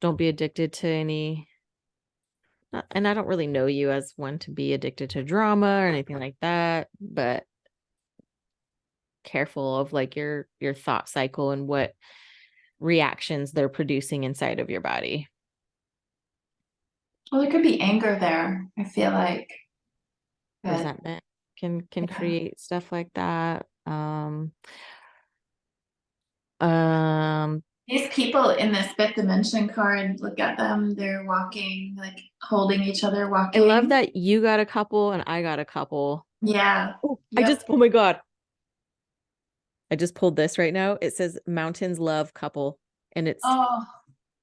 Don't be addicted to any, and I don't really know you as one to be addicted to drama or anything like that, but careful of like your thought cycle and what reactions they're producing inside of your body. Well, there could be anger there. I feel like, but Resentment can yeah. create stuff like that. Um, These people in this fifth dimension card, look at them. They're walking, like holding each other, I love walking. that you got a couple and I got a couple. Yeah. Oh, Yep. oh my God. I just pulled this right now. It says Mountains Love Couple. And Oh,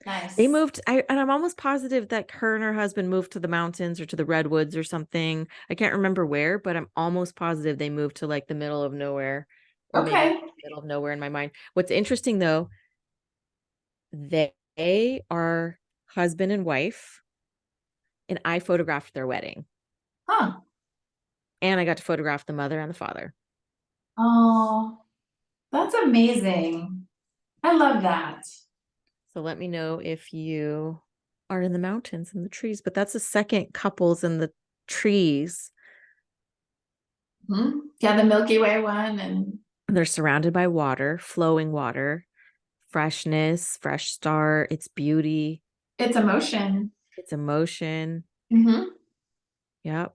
they nice. moved. And I'm almost positive that her and her husband moved to the mountains or to the redwoods or something. I can't remember where, but I'm almost positive they moved to like the middle of nowhere or maybe Okay. middle of nowhere in my mind. What's interesting though, they are husband and wife, and I photographed their wedding. Huh. And I got to photograph the mother and the father. Oh, that's amazing. I love that. So let me know if you are in the mountains and the trees. But that's the second couples in the trees. Yeah, the Milky Way one, and They're surrounded by water, flowing water, freshness, fresh start. It's beauty. it's emotion. It's emotion. Hmm. Yep.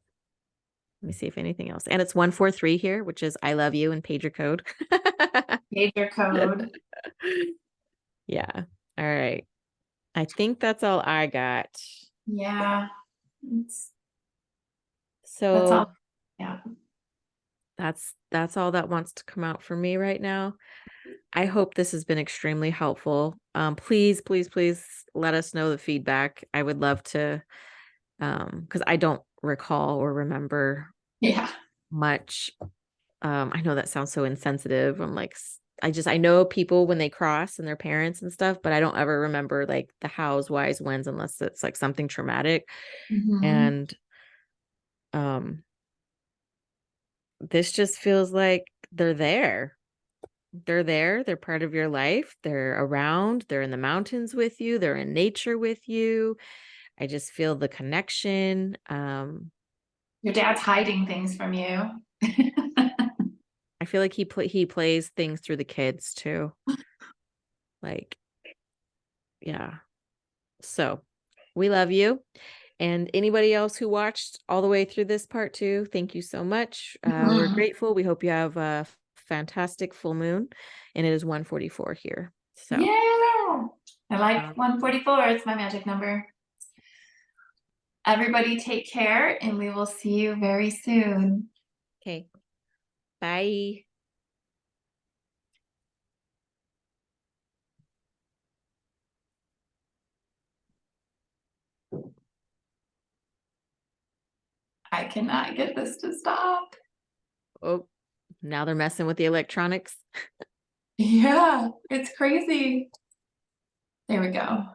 Let me see if anything else. And it's 143 here, which is I love you and pager code. Major code. Yeah. All right. I think that's all I got. Yeah. It's, that's all. So Yeah. that's all that wants to come out for me right now. I hope this has been extremely helpful. Please, please, please let us know the feedback. I would love to, because I don't recall or remember Yeah. much I know that sounds so insensitive. I'm like, I know people when they cross and their parents and stuff, but I don't ever remember like the hows, whys, whens, unless it's like something traumatic. Mhm. And um, this just feels like they're there. They're there. They're part of your life. They're around. They're in the mountains with you. They're in nature with you. I just feel the connection. Your dad's hiding things from you. I feel like he plays things through the kids too. Like, yeah. So we love you. And anybody else who watched all the way through this part too, thank you so much. We're Mhm. grateful. We hope you have a fantastic full moon. And it is 1:44 here. So, Yeah. I like um, 144. It's my magic number. Everybody take care, and we will see you very soon. okay. Bye. I cannot get this to stop. Oh, now they're messing with the electronics. Yeah, it's crazy. There we go.